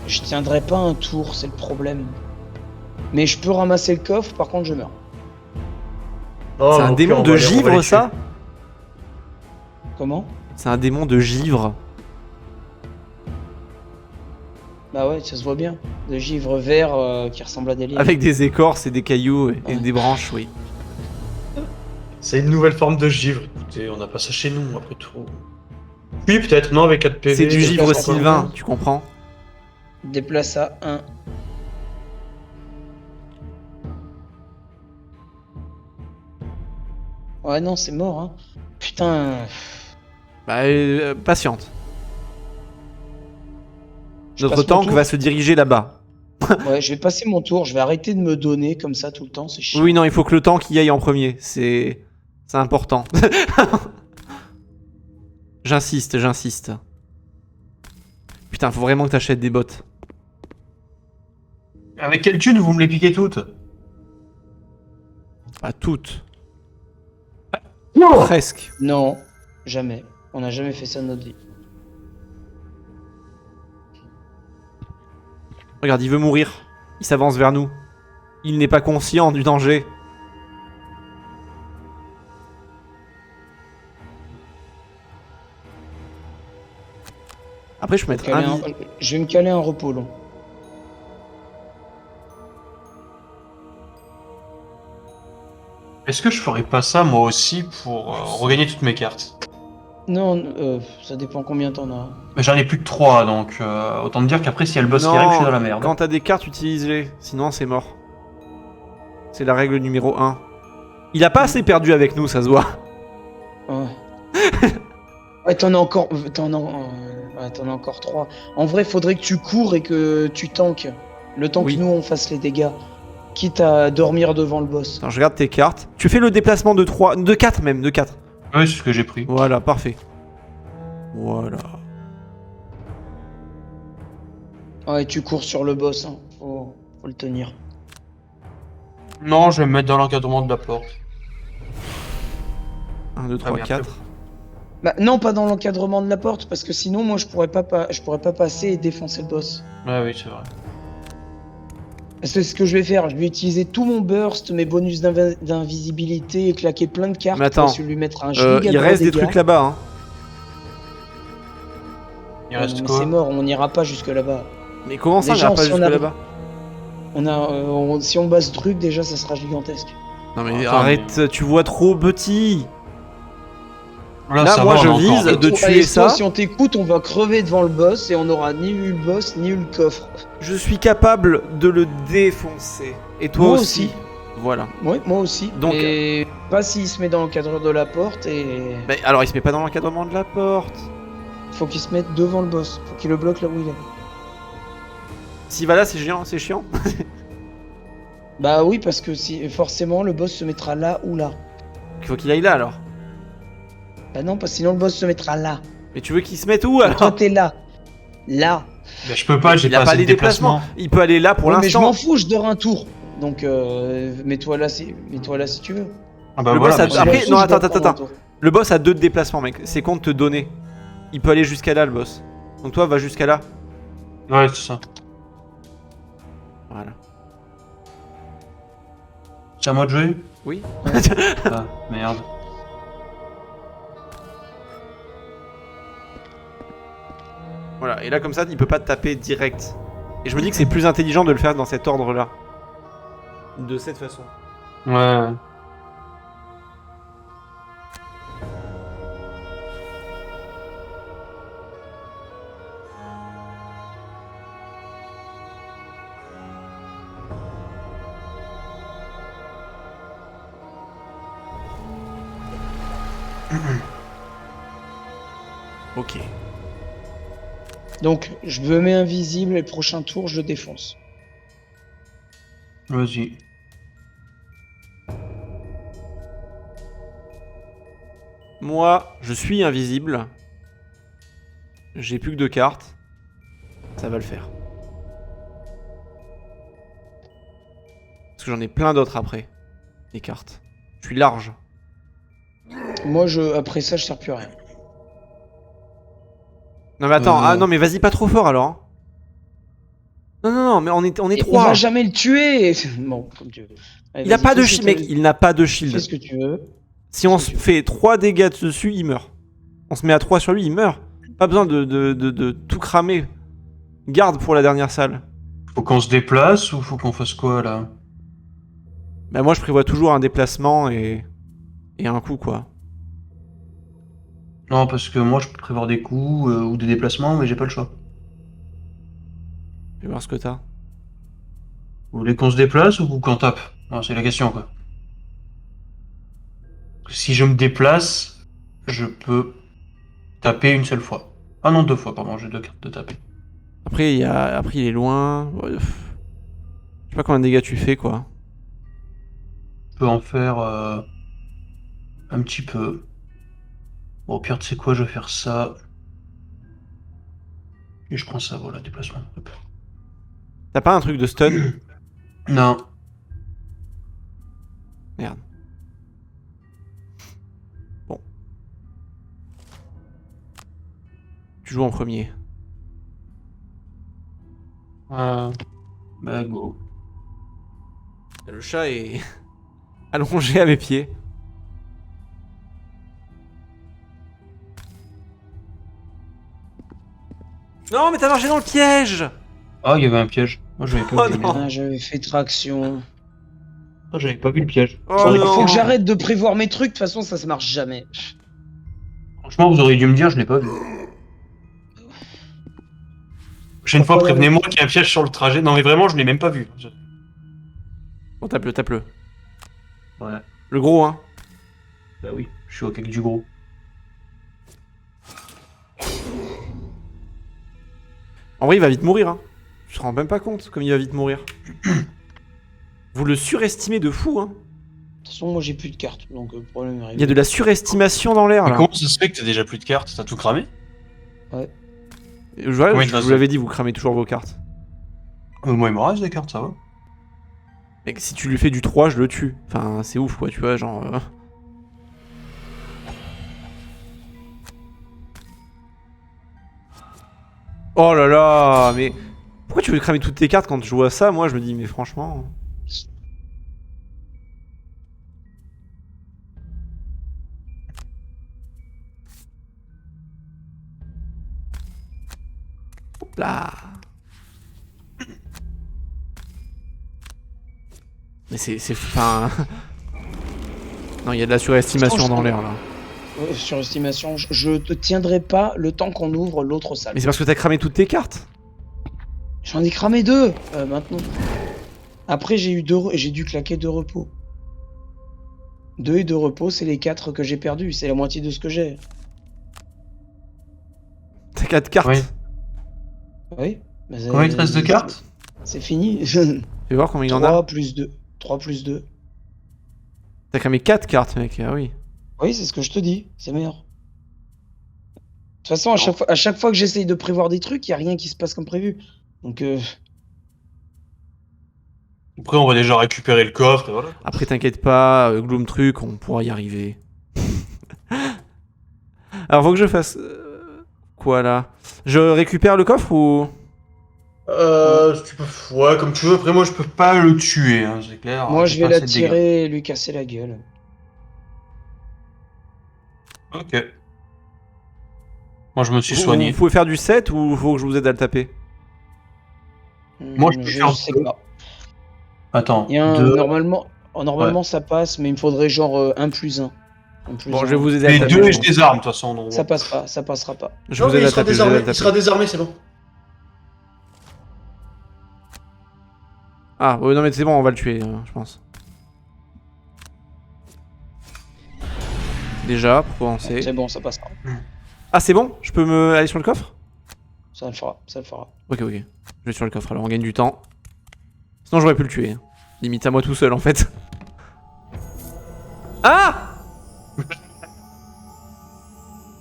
Je tiendrai pas un tour, c'est le problème. Mais je peux ramasser le coffre, par contre je meurs. Oh, C'est un au pire, démon on de va les- on va les givre, tuer. ça? Comment? C'est un démon de givre. Bah ouais, ça se voit bien. De givre vert qui ressemble à des liens. Avec des écorces et des cailloux et Ouais. des branches, oui. C'est une nouvelle forme de givre. Écoutez, on n'a pas ça chez nous, après tout. Puis peut-être, non, avec 4 PV. C'est du givre déplace encore sylvain, un. tu comprends? Déplace à 1. Ouais, non, c'est mort, hein. Putain. Bah, patiente. Je Notre passe mon tank tour. va se diriger là-bas. Ouais, je vais passer mon tour. Je vais arrêter de me donner comme ça tout le temps. C'est chiant. Oui, non, il faut que le tank y aille en premier. C'est important. J'insiste, j'insiste. Putain, faut vraiment que t'achètes des bottes. Avec quelle thune vous me les piquez toutes? Pas toutes. Non. Presque. Non, jamais. On n'a jamais fait ça de notre vie. Regarde, il veut mourir. Il s'avance vers nous. Il n'est pas conscient du danger. Après, je peux mettre un... Je vais me caler un repos long. Est-ce que je ferais pas ça moi aussi pour regagner toutes mes cartes? Non, ça dépend combien t'en as. Mais j'en ai plus que 3, donc autant te dire qu'après, s'il y a le boss qui arrive, je suis dans la merde. Quand t'as des cartes, utilise-les. Sinon, c'est mort. C'est la règle numéro 1. Il a pas assez perdu avec nous, ça se voit. Ouais. Ouais, t'en as encore. Ouais, t'en as encore 3. En vrai, faudrait que tu cours et que tu tankes. Le temps Oui. que nous on fasse les dégâts. Quitte à dormir devant le boss. Attends, je regarde tes cartes. Tu fais le déplacement de 3... De 4 même, de 4. Ouais, c'est ce que j'ai pris. Voilà, parfait. Voilà. Ouais, tu cours sur le boss, hein. Faut le tenir. Non, je vais me mettre dans l'encadrement de la porte. 1, 2, 3, bien, 4. Bah non, pas dans l'encadrement de la porte, parce que sinon, moi, je pourrais pas passer et défoncer le boss. Ouais, oui, c'est vrai. C'est ce que je vais faire. Je vais utiliser tout mon burst, mes bonus d'invisibilité et claquer plein de cartes Mais attends, pour lui mettre un giga il gros reste des dégâts. trucs là-bas, hein. Il Ouais, reste non, mais quoi? c'est mort, on n'ira pas jusque là-bas. Mais comment ça, on Déjà, ira pas si on jusque arrive- là-bas? Si on base truc, déjà, ça sera gigantesque. Non mais Attends, arrête, tu vois trop petit. Là, Là, ça moi, va, je on a vise encore- de Toi, tuer allez, ça. toi, si on t'écoute, on va crever devant le boss et on n'aura ni eu le boss ni eu le coffre. Je suis capable de le défoncer. Et toi Moi aussi. aussi. Voilà. Ouais, moi aussi. Donc- Et pas s'il se met dans le cadre de la porte et Mais alors, il se met pas dans l'encadrement de la porte. faut qu'il se mette devant le boss. Faut qu'il le bloque là où il est. S'il va là, c'est chiant, c'est chiant. Bah oui, parce que si forcément le boss se mettra là ou là. Il faut qu'il aille là alors. Bah non, parce que sinon le boss se mettra là. Mais tu veux qu'il se mette où Toi alors? t'es là. Là. Bah, je peux pas, j'ai Il a pas pas assez les de déplacement. déplacements. Il peut aller là pour Ouais, mais je m'en l'instant. fous, je dors un tour. Donc mets-toi là si tu veux. Ah bah Le voilà, boss a- mais c'est- après, Je non, dois attends, prendre un attends. tour. Le boss a 2 de déplacement, mec. C'est compte te donner. Il peut aller jusqu'à là, le boss. Donc toi, va jusqu'à là. Ouais, c'est ça. Voilà. C'est à moi de jouer? Oui. Ah, merde. Voilà. Et là, comme ça, il peut pas te taper direct. Et je me dis que c'est plus intelligent de le faire dans cet ordre-là. De cette façon. Ouais. Ok. Donc je me mets invisible et le prochain tour je le défonce. Vas-y. Moi, je suis invisible. J'ai plus que 2 cartes. Ça va le faire. Parce que j'en ai plein d'autres après. Les cartes. Je suis large. Moi après ça je sers plus à rien. Non mais attends, ah Euh. non mais vas-y pas trop fort alors. hein. Non, mais on est Et on 3. va jamais le tuer. Bon, comme tu veux. Allez, Il a vas-y, pas de fais ce shield, que mec, il n'a pas de tu- Fais shield. ce que tu veux. Si on se fait 3 dégâts dessus, il meurt. On se met à 3 sur lui, il meurt. Pas besoin de tout cramer. Garde pour la dernière salle. Faut qu'on se déplace ou faut qu'on fasse quoi là? Bah moi je prévois toujours un déplacement et un coup quoi. Non, parce que moi je peux prévoir des coups ou des déplacements, mais j'ai pas le choix. Je vais voir ce que t'as. Vous voulez qu'on se déplace ou qu'on tape? Non, c'est la question quoi. Si je me déplace, je peux taper une seule fois. Ah non, 2 fois, pardon, j'ai 2 cartes de taper. Après il est loin. Ouais, Je sais pas combien de dégâts tu fais quoi. Je peux en faire un petit peu. Bon, au pire, tu sais quoi, je vais faire ça. Et je prends ça, voilà, déplacement. Hop. T'as pas un truc de stun? Non. Merde. Bon. Tu joues en premier. Bah go. Le chat est allongé à mes pieds. Non mais t'as marché dans le piège! Ah, il y avait un piège. Moi, j'avais pas Oh vu. non. Ah, j'avais fait traction. Ah, j'avais pas vu le piège. Oh Faut non. que j'arrête de prévoir mes trucs, de toute façon ça se marche jamais. Franchement, vous auriez dû me dire, je l'ai pas vu. Prochaine fois, Pourquoi prévenez-moi qu'il y a un piège sur le trajet. Non, mais vraiment, je l'ai même pas vu. Bon tape-le, tape-le. Ouais. Le gros hein. Bah oui, je suis au cake du gros. En vrai il va vite mourir hein. Je te rends même pas compte comme il va vite mourir. Vous le surestimez de fou hein. façon, moi j'ai plus de cartes, donc le problème arrive. Il y a de la surestimation dans l'air Mais là. comment ça se fait que t'as déjà plus de cartes? T'as tout cramé? Je vous de façon l'avais dit, vous cramez toujours vos cartes. Moi, il me reste des cartes, ça va. Mec, si tu lui fais du 3, je le tue. Enfin, c'est ouf quoi, tu vois, genre. Oh là là, mais. Pourquoi tu veux cramer toutes tes cartes quand je vois ça? Moi, je me dis, mais franchement. Hop là. Mais c'est. Enfin. Non, il y a de la surestimation dans l'air là. Surestimation, je te tiendrai pas le temps qu'on ouvre l'autre salle. Mais c'est parce que t'as cramé toutes tes cartes. J'en ai cramé 2 maintenant. Après, j'ai dû claquer 2 repos. 2 et 2 repos, c'est les 4 que j'ai perdus. C'est la moitié de ce que j'ai. T'as 4 cartes. Oui. Oui. Combien il te reste de cartes? C'est fini. Fais voir combien il en a. 3 plus 2. 3 plus 2. T'as cramé 4 cartes, mec. Ah oui. Oui, c'est ce que je te dis. C'est meilleur. De toute façon, à chaque fois que j'essaye de prévoir des trucs, il n'y a rien qui se passe comme prévu. Donc, Après, on va déjà récupérer le coffre et voilà. Après, t'inquiète pas, Gloom Truc, on pourra y arriver. Alors, faut que je fasse. Quoi là? Je récupère le coffre ou. Tu peux... Ouais, comme tu veux. Après, moi, je peux pas le tuer, hein, c'est clair. moi, J'ai je vais pas la assez de dégâts. tirer et lui casser la gueule. Ok. Moi, je me suis soigné. Vous pouvez faire du 7 ou faut que je vous aide à le taper? Moi, je peux faire sais deux. pas. Attends. Il y a un- 2. Normalement, ça passe, mais il me faudrait genre 1 plus 1. Bon, je vais vous aider à Les le taper. deux, je et je pense. désarme, de toute façon. Donc... Ça passe pas, ça passera pas. Je vous aide à taper, je vous aide à taper. Il sera désarmé, c'est bon. Ah, ouais, non, mais c'est bon, on va le tuer, je pense. Déjà, pour commencer. C'est bon, ça passera. Ah, c'est bon? Je peux me aller sur le coffre? Ça le fera, ça le fera. Ok, ok. Je vais sur le coffre, alors on gagne du temps. Sinon, j'aurais pu le tuer. Limite à moi tout seul, en fait. Ah!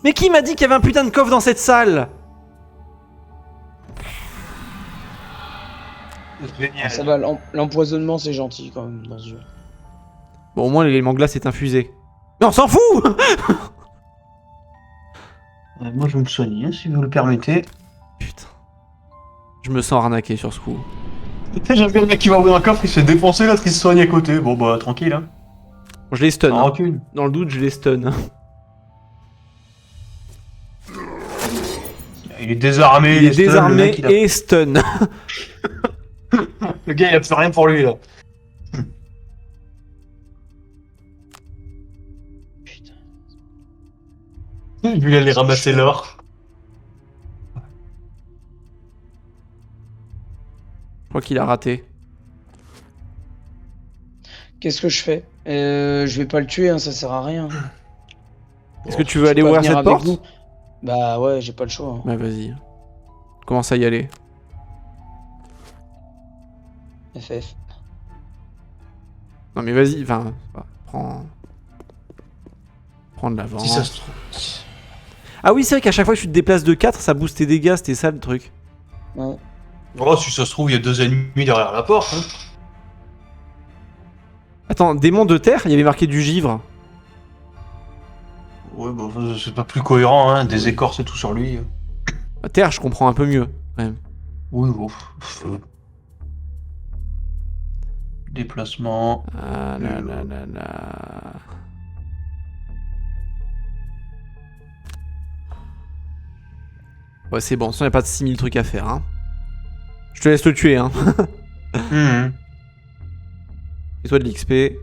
Mais qui m'a dit qu'il y avait un putain de coffre dans cette salle? Génial. Ça va, l'empoisonnement c'est gentil quand même dans ce jeu. Bon, au moins, l'élément glace est infusé. Mais on s'en fout! Moi, je vais me soigner, si vous le permettez. Putain. Je me sens arnaqué sur ce coup. J'aime bien le mec qui va ouvrir un coffre, il se fait défoncer, l'autre il se soigne à côté. Bon, bah, tranquille, hein. Bon, je les stun. Sans Hein. rancune. Dans le doute, je les stun. Il est désarmé. Il est stun, le désarmé mec, il a- et stun. Le gars, il a plus rien pour lui, là. Putain. Lui, il allait ramasser l'or. Je crois qu'il a raté. Qu'est-ce que je fais? Je vais pas le tuer, hein, ça sert à rien. Est-ce que tu veux aller Pas ouvrir venir cette avec porte? vous. Bah ouais, j'ai pas le choix. Hein. Bah vas-y. Commence à y aller. FF. Non mais vas-y, enfin, prends... Prends de l'avance. Si ça se trouve. Ah oui, c'est vrai qu'à chaque fois que tu te déplaces de 4, ça booste tes dégâts, c'était ça le truc. Ouais. Oh, si ça se trouve, il y a 2 ennemis derrière la porte. Hein. Attends, démon de terre, il y avait marqué du givre. Ouais, bah, c'est pas plus cohérent, hein. Des écorces et tout sur lui. Terre, je comprends un peu mieux, quand même. Oui, bon. Déplacement. Ah là là là là... Ouais, c'est bon, sinon il n'y a pas de 6000 trucs à faire, hein. Je te laisse le tuer, hein. Mhm. Fais-toi de l'XP.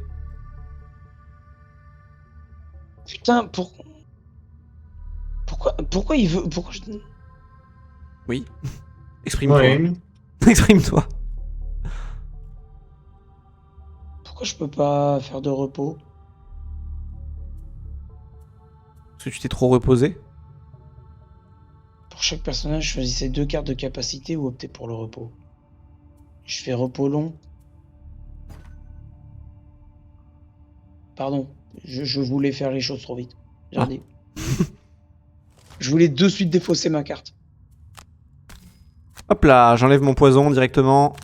Putain, pourquoi il veut. Pourquoi je. Oui. Exprime-toi. Ouais. Exprime-toi. Pourquoi je peux pas faire de repos? Parce que tu t'es trop reposé. Pour chaque personnage, choisissez 2 cartes de capacité ou optez pour le repos. Je fais repos long. Pardon, je voulais faire les choses trop vite. J'ai Ah. dit. Je voulais de suite défausser ma carte. Hop là, j'enlève mon poison directement.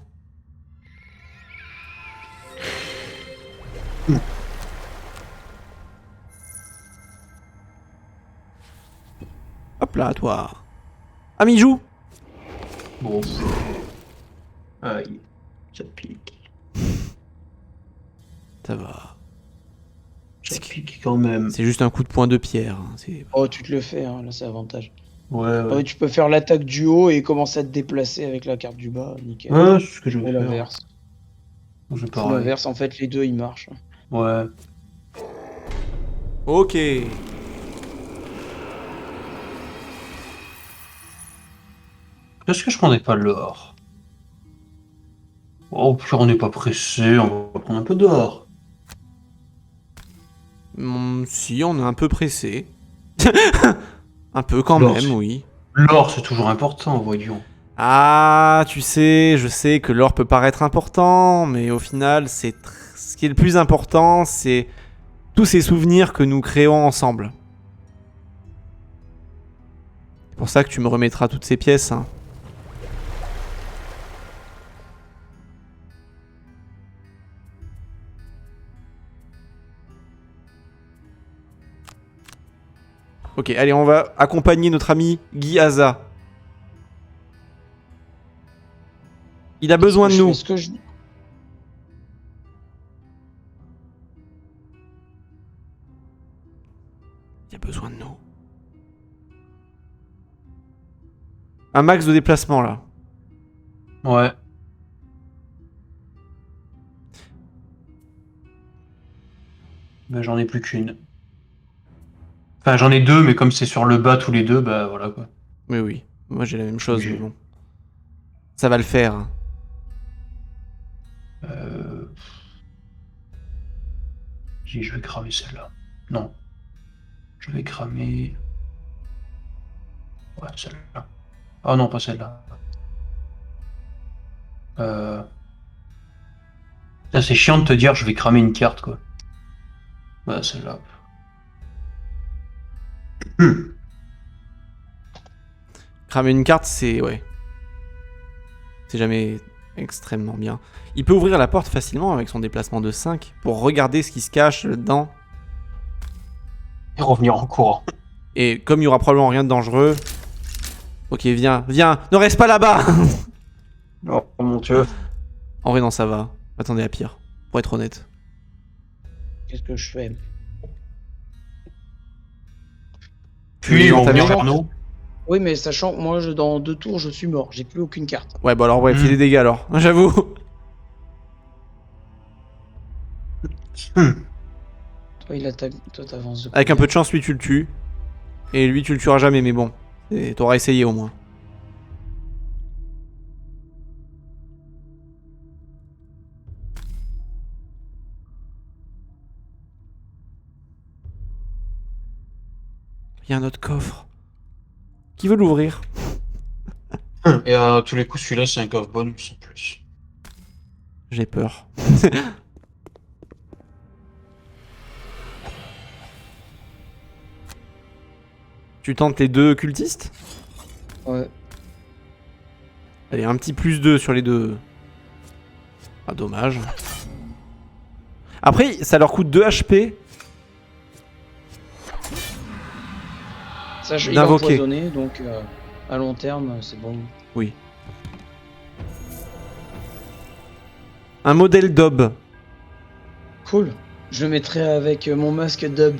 Hop là, toi. Amijou. Bon. Aïe. Ça pique. Ça va. Ça pique quand même. C'est juste un coup de poing de pierre. Hein. Oh, tu te le fais, hein, là c'est avantage. Ouais, ouais. Ouais, tu peux faire l'attaque du haut et commencer à te déplacer avec la carte du bas, nickel. Ouais, c'est ce que je Ou vais faire. l'inverse. Je Ou pareil. l'inverse, en fait, les deux ils marchent. Ouais. Ok. Est-ce que je prendrais pas l'or? Oh, puis on n'est pas pressé, on va prendre un peu d'or. Si, on est un peu pressé. Un peu quand Non, même, c'est- oui. L'or, c'est toujours important, voyons. Ah, tu sais, je sais que l'or peut paraître important, mais au final, ce qui est le plus important, c'est tous ces souvenirs que nous créons ensemble. C'est pour ça que tu me remettras toutes ces pièces. Hein. Ok, allez, on va accompagner notre ami Guy Haza. Il a besoin de nous. Est-ce que je... Il a besoin de nous. Un max de déplacement là. Ouais. Ben, j'en ai plus qu'une. Enfin, j'en ai deux, mais comme c'est sur le bas tous les deux, bah voilà quoi. Oui, oui. Moi j'ai la même chose, Oui. mais bon. Ça va le faire. Hein. Euh... Je vais cramer celle-là. Non. Je vais cramer... Ouais, celle-là. Ah non, pas celle-là. Putain, c'est chiant de te dire je vais cramer une carte, quoi. Ouais, celle-là. Cramer une carte, c'est... Ouais. C'est jamais extrêmement bien. Il peut ouvrir la porte facilement avec son déplacement de 5 pour regarder ce qui se cache dedans. Et revenir en courant. Et comme il y aura probablement rien de dangereux... Ok, viens, viens, ne reste pas là-bas. Oh mon dieu. En vrai, non, ça va. Attendez à pire, pour être honnête. Qu'est-ce que je fais? Puis on entamé vient vers nous. Oui, mais sachant que moi, dans 2 tours, je suis mort. J'ai plus aucune carte. Ouais, bon alors, ouais, fais des dégâts alors, j'avoue. Toi, il attaque. Toi, t'avances de Avec un combien? peu de chance, lui, tu le tues. Et lui, tu le tueras jamais, mais bon. T'auras essayé au moins. Il y a un autre coffre. Qui veut l'ouvrir? Et à tous les coups, celui-là, c'est un coffre bonus en plus. J'ai peur. Tu tentes les deux cultistes? Ouais. Allez, un petit plus 2 sur les deux. Ah, dommage. Après, ça leur coûte 2 HP. Ça, il est D'invoquer. empoisonné, donc à long terme, c'est bon. Oui. Un modèle Dob. Cool. Je le mettrai avec mon masque dub.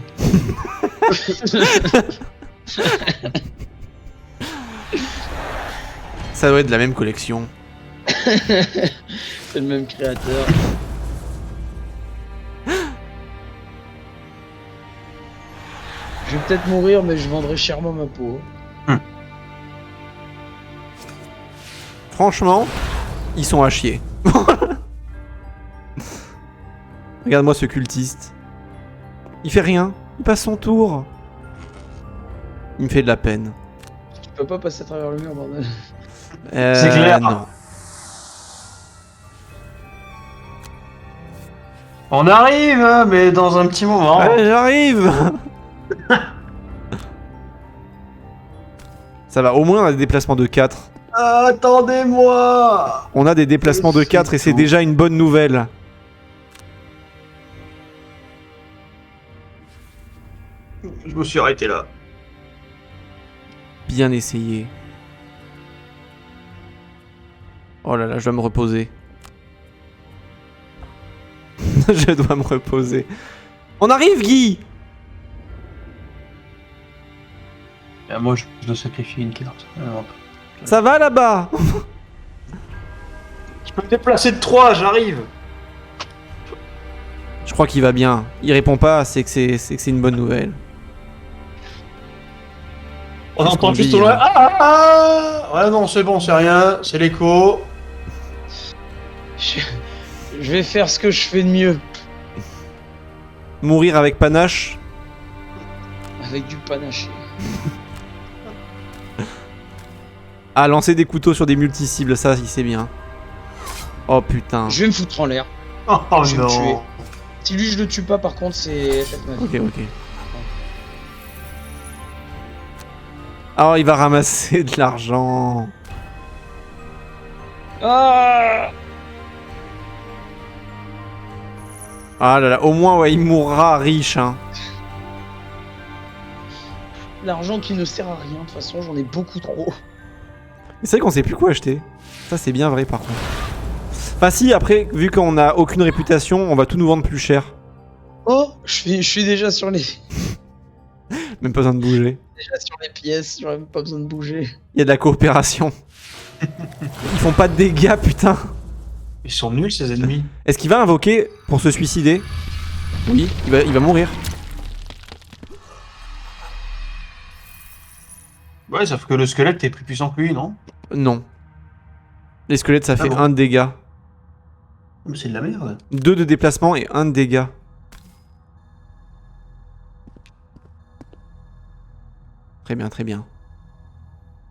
Ça doit être de la même collection. C'est le même créateur. Je vais peut-être mourir, mais je vendrai chèrement ma peau. Franchement, ils sont à chier. Regarde-moi ce cultiste. Il fait rien. Il passe son tour. Il me fait de la peine. Tu peux pas passer à travers le mur, bordel. C'est clair. Non. On arrive, hein, mais dans un petit moment. Ouais, j'arrive. Ça va, au moins on a des déplacements de 4. Attendez-moi. On a des déplacements de 4 et c'est déjà une bonne nouvelle. Je me suis arrêté là. Bien essayé. Oh là là, je dois me reposer. Je dois me reposer. On arrive, Guy! Moi, je dois sacrifier une carte. Ça va là-bas? Je peux me déplacer de 3, j'arrive. Je crois qu'il va bien. Il répond pas, c'est que c'est une bonne nouvelle. On Qu'est-ce entend qu'on juste dit, au loin. hein. Ah ouais, non, c'est bon, c'est rien. C'est l'écho. Je vais faire ce que je fais de mieux. Mourir avec panache. Avec du panaché. Ah, lancer des couteaux sur des multi-cibles, ça, il sait bien. Oh putain. Je vais me foutre en l'air. Oh Je vais me tuer. non. Si lui je le tue pas par contre c'est... Ok, ok. Oh, il va ramasser de l'argent. Ah Ah là là, au moins, ouais, il mourra riche, hein. L'argent qui ne sert à rien, de toute façon j'en ai beaucoup trop. C'est vrai qu'on sait plus quoi acheter. Ça, c'est bien vrai, par contre. Enfin, si, après, vu qu'on a aucune réputation, on va tout nous vendre plus cher. Oh, je suis déjà sur les... Même pas besoin de bouger. Déjà sur les pièces, j'aurais même pas besoin de bouger. Il y a de la coopération. Ils font pas de dégâts, putain. Ils sont nuls, ces ennemis. Est-ce qu'il va invoquer pour se suicider? Oui, il va mourir. Ouais, sauf que le squelette est plus puissant que lui, non? Non. Les squelettes, ça fait bon 1 de dégâts. Mais c'est de la merde. 2 de déplacement et 1 de dégâts. Très bien, très bien.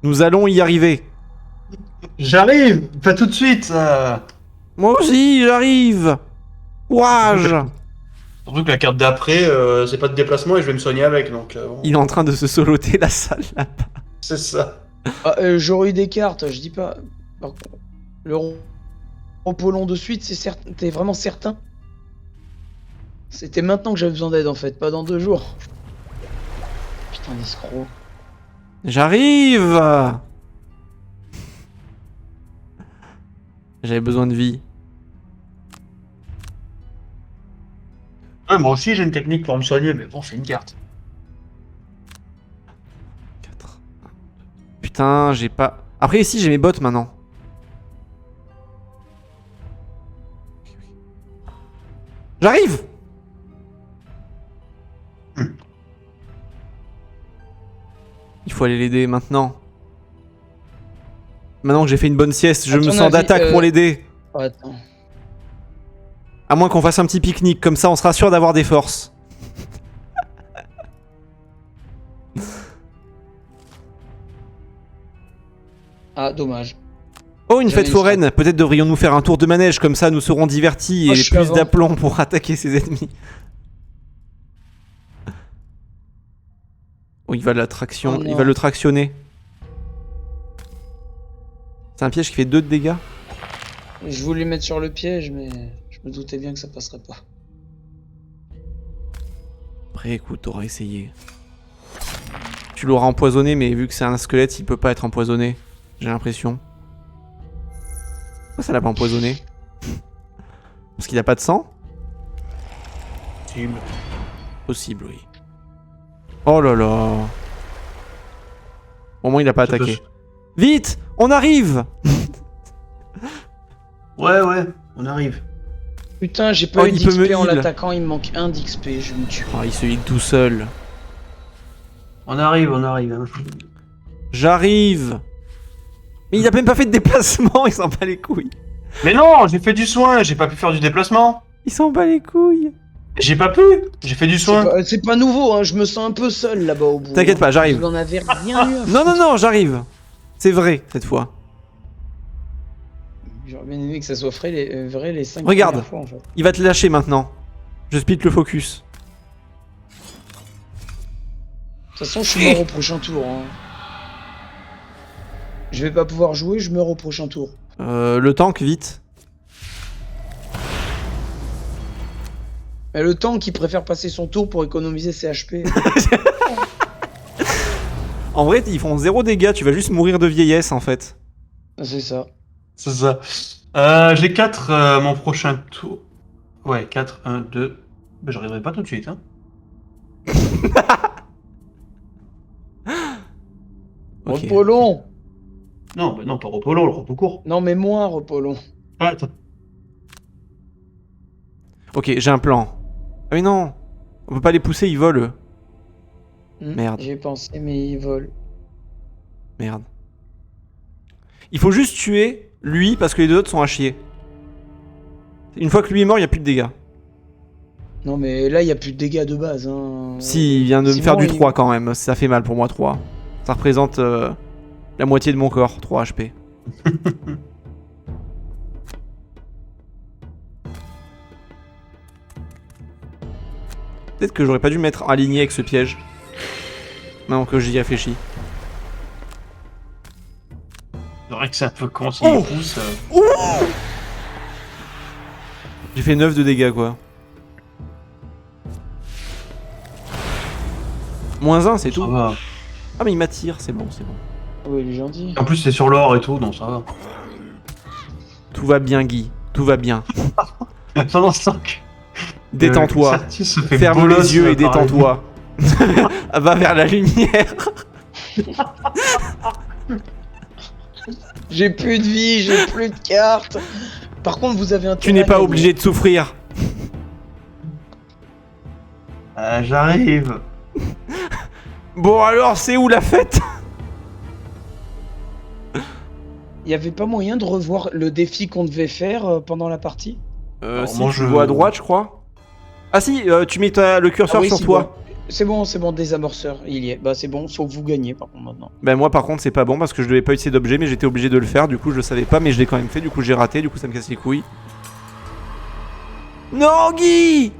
Nous allons y arriver. J'arrive. Pas tout de suite. Moi aussi, j'arrive. Courage. Surtout que la carte d'après, c'est pas de déplacement et je vais me soigner avec, donc bon. Il est en train de se soloter la salle là. C'est ça. Ah, j'aurais eu des cartes, je dis pas... Par contre, le repos de suite, c'est certain... T'es vraiment certain? C'était maintenant que j'avais besoin d'aide en fait, pas dans 2 jours. Putain d'escroc. J'arrive. J'avais besoin de vie. Ouais, moi aussi j'ai une technique pour me soigner, mais bon, c'est une carte. 4. Putain, j'ai pas... Après ici, j'ai mes bottes maintenant. J'arrive. Il faut aller l'aider maintenant. Maintenant que j'ai fait une bonne sieste, je À me ton sens avis, d'attaque pour l'aider. Oh, attends. À moins qu'on fasse un petit pique-nique, comme ça on sera sûr d'avoir des forces. Ah, dommage. Oh, une J'avais fête une foraine. Peut-être devrions-nous faire un tour de manège, comme ça nous serons divertis Oh, et je suis plus avant. d'aplomb pour attaquer ses ennemis. Oh, il va l'attraction, Oh, il non. va le tractionner. C'est un piège qui fait 2 de dégâts. Je voulais mettre sur le piège, mais je me doutais bien que ça passerait pas. Après, écoute, t'auras essayé. Tu l'auras empoisonné, mais vu que c'est un squelette, il peut pas être empoisonné. J'ai l'impression. Pourquoi ça l'a pas empoisonné? Parce qu'il a pas de sang? Possible, oui. Oh là là. Au moins, il a pas attaqué. Vite! On arrive! Ouais, on arrive. Putain, j'ai pas Oh, eu il peut me d'XP en heal. l'attaquant, il me manque 1 d'XP, je me tue. Oh, il se heal tout seul. On arrive. Hein. J'arrive! Mais il a même pas fait de déplacement, il s'en bat les couilles. Mais non, j'ai fait du soin, j'ai pas pu faire du déplacement. Il s'en bat les couilles. J'ai pas pu, j'ai fait du soin. C'est pas nouveau, hein, je me sens un peu seul là-bas au bout. T'inquiète pas, j'arrive. Vous en avez rien eu à Non, non, non, j'arrive. C'est vrai, cette fois. J'aurais bien aimé que ça soit vrai les 5 Regarde. premières fois en fait. Il va te lâcher maintenant. Je split le focus. De toute façon, je suis mort au prochain tour. Hein. Je vais pas pouvoir jouer, je meurs au prochain tour. Le tank, vite. Mais le tank qui préfère passer son tour pour économiser ses HP. En vrai, ils font 0 dégâts, tu vas juste mourir de vieillesse en fait. C'est ça. C'est ça. J'ai 4 mon prochain tour. Ouais, 4, 1, 2. Bah, j'arriverai pas tout de suite, hein. Ok. Repos long. Non, bah non, pas repos long, le repos court. Non, mais moins repos long. Ah, attends. Ok, j'ai un plan. Ah mais non, on peut pas les pousser, ils volent. Merde. J'ai pensé, mais il vole. Merde. Il faut juste tuer lui parce que les deux autres sont à chier. Une fois que lui est mort, il n'y a plus de dégâts. Non, mais là, il y a plus de dégâts de base. Hein. Si, il vient de me faire du 3 quand même. Ça fait mal pour moi, 3. Ça représente la moitié de mon corps, 3 HP. Peut-être que j'aurais pas dû mettre aligné avec ce piège. Maintenant que j'y réfléchis. C'est vrai que c'est un peu con s'il pousse. J'ai fait 9 de dégâts, quoi. Moins 1, c'est tout. Ça va. Ah, mais il m'attire, c'est bon, c'est bon. Oui, il est gentil. En plus, c'est sur l'or et tout, donc ça va. Tout va bien, Guy. Tout va bien. Pendant 5. Détends-toi. Ferme les yeux et détends-toi. Va vers la lumière. J'ai plus de vie, j'ai plus de cartes. Par contre, vous avez un Tu n'es pas obligé de souffrir. J'arrive. Bon alors, c'est où la fête? Il y avait pas moyen de revoir le défi qu'on devait faire pendant la partie? Si, moi, tu le vois à droite, je crois. Ah si, tu mets le curseur sur toi. Bon. C'est bon, désamorceur, il y est. Bah c'est bon, faut que vous gagniez par contre maintenant. Ben moi par contre c'est pas bon parce que je devais pas utiliser d'objet mais j'étais obligé de le faire, du coup je le savais pas mais je l'ai quand même fait, du coup j'ai raté, du coup ça me casse les couilles. Non Guy!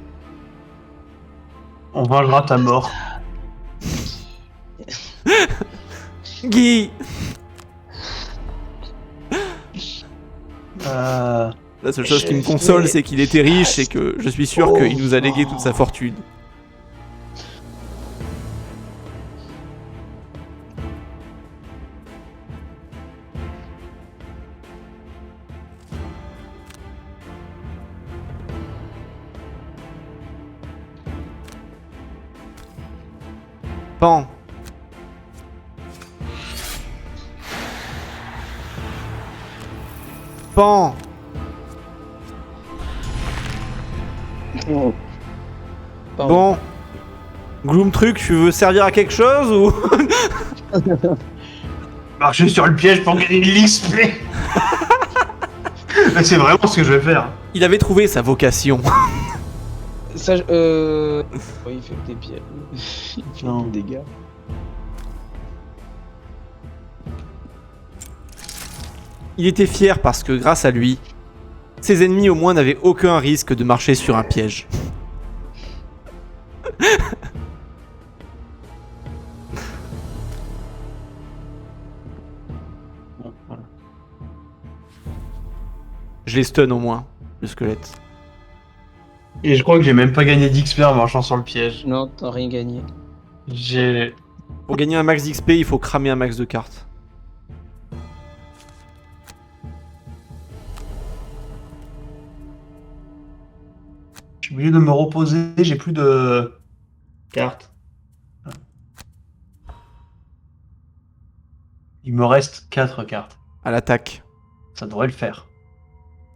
On vengera ta mort. Guy! La seule chose qui me console c'est qu'il était riche et que je suis sûr qu'il nous a légué toute sa fortune. Pan. Pan. Bon. Gloom truc, tu veux servir à quelque chose ou... Marcher sur le piège pour gagner de l'XP. Mais c'est vraiment ce que je vais faire. Il avait trouvé sa vocation. Ça, ouais, il fait des pieds. Il fait Non. des dégâts. Il était fier parce que grâce à lui, ses ennemis au moins n'avaient aucun risque de marcher sur un piège. Bon, voilà. Je les stun au moins, le squelette. Et je crois que j'ai même pas gagné d'XP en marchant sur le piège. Non, t'as rien gagné. J'ai... Pour gagner un max d'XP, il faut cramer un max de cartes. J'ai oublié de me reposer, j'ai plus de cartes. Il me reste 4 cartes. À l'attaque. Ça devrait le faire.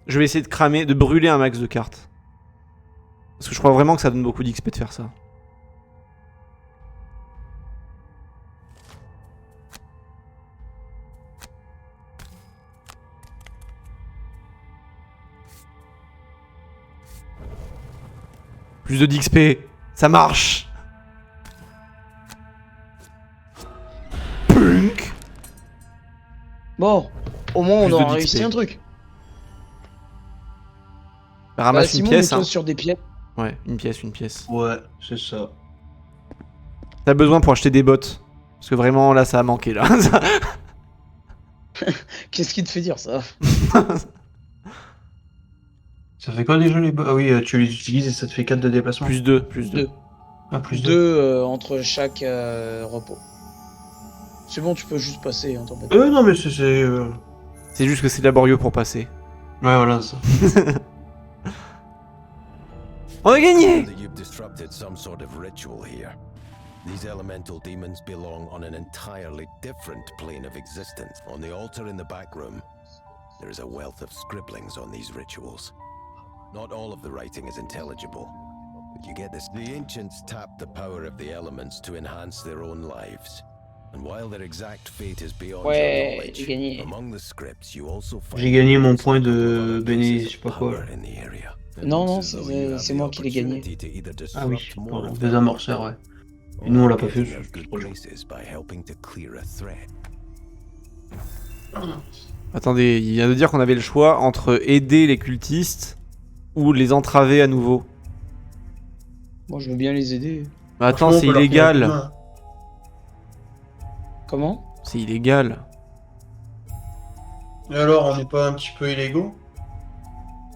Je vais essayer de cramer, de brûler un max de cartes. Parce que je crois vraiment que ça donne beaucoup d'XP de faire ça. Plus de d'XP, ça marche. Punk. Bon, au moins on Plus de aura d'XP. réussi un truc. Ramasse une Simon, pièce. mets-toi Hein. sur des pièces. Ouais, une pièce. Ouais, c'est ça. T'as besoin pour acheter des bottes. Parce que vraiment, là, ça a manqué, là. Qu'est-ce qui te fait dire ça? Ça fait quoi déjà les Ah oui, tu les utilises et ça te fait 4 de déplacement. plus 2. Deux. Ah, plus 2. Deux entre chaque repos. C'est bon, tu peux juste passer, hein, t'en fais pas. Non, mais c'est. C'est juste que c'est laborieux pour passer. Ouais, voilà, ça. On a gagné! That you've disrupted some sort of ritual here. These elemental demons belong on an entirely different plane of existence. On the altar in the back room, there is a wealth of scribblings on these rituals. Not all of the writing is intelligible, but you get this. The ancients tapped the power of the elements to enhance their own lives. And while their exact fate is beyond your Ouais, knowledge, j'ai gagné. among the scripts you also find J'ai gagné mon evidence point of de other béné, places je sais pas of quoi. power in the area. It Non, non, looks as though you have c'est the moi qui l'ai gagné. opportunity to either Ah oui, disrupt more pardon, of des them amorceurs, ouais. Et nous, on l'a pas fait, getting c'est good trop dur. places by helping to clear a threat. Attendez, il vient de dire qu'on avait le choix entre aider les cultistes ou les entraver à nouveau. Moi, je veux bien les aider. Mais attends, Franchement, c'est on peut leur filer un coup de illégal. main. Comment? C'est illégal. Et alors, on n'est pas un petit peu illégaux?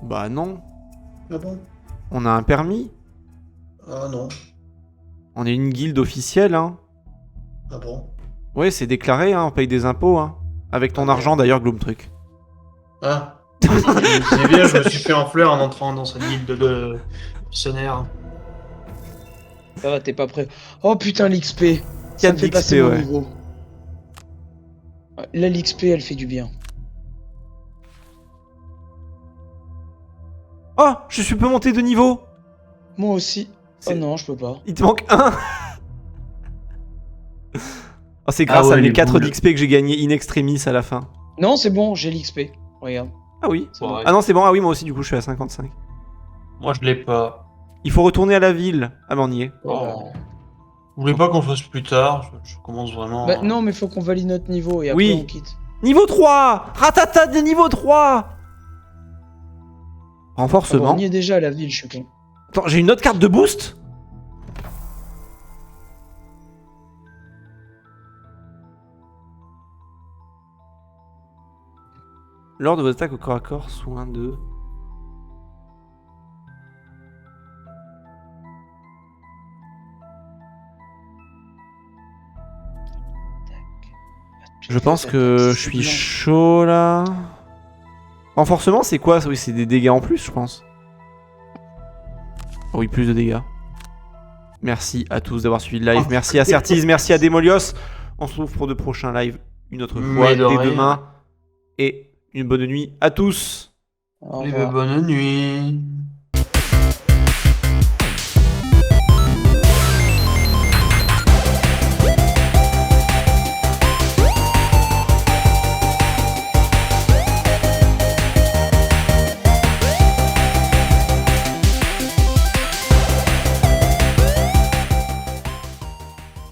Bah non. Ah bon? On a un permis. Ah non. On est une guilde officielle, hein. Ah bon? Ouais, c'est déclaré, hein. On paye des impôts, hein. Avec ton Ah, argent, d'ailleurs, Gloomtruc. Ah. C'est bien, je me suis fait en fleur en entrant dans cette guilde de missionnaires. Ça va, t'es pas prêt. Oh putain, l'XP. Ça 4 me fait d'XP, passer mon ouais. niveau. Là, l'XP, elle fait du bien. Oh, je peux monter de niveau. Moi aussi. Oh C'est- non, je peux pas. Il te manque un. Oh, c'est grâce Ah ouais, à mes les 4 boules. d'XP que j'ai gagné in extremis à la fin. Non, c'est bon, j'ai l'XP. Regarde. Ah oui. C'est bon. Ah non, c'est bon. Ah oui, moi aussi, du coup, je suis à 55. Moi, je l'ai pas. Il faut retourner à la ville. Ah, mais on y est. Oh. Vous voulez pas qu'on le fasse plus tard? Je commence vraiment. Bah, non, mais faut qu'on valide notre niveau et après Oui. on quitte. Niveau 3. Ratata de niveau 3. Ah, Renforcement. on y est déjà à la ville, je suis con. Attends, j'ai une autre carte de boost. Lors de vos attaques au corps à corps, soin de... Je pense que je suis chaud là. Renforcement, c'est quoi? Oui, c'est des dégâts en plus, je pense. Oh oui, plus de dégâts. Merci à tous d'avoir suivi le live. Merci à Certis, merci à Demolios. On se retrouve pour de prochains lives une autre fois, Mais de dès rien. demain. Et une bonne nuit à tous. Au Eh revoir. ben, bonne nuit.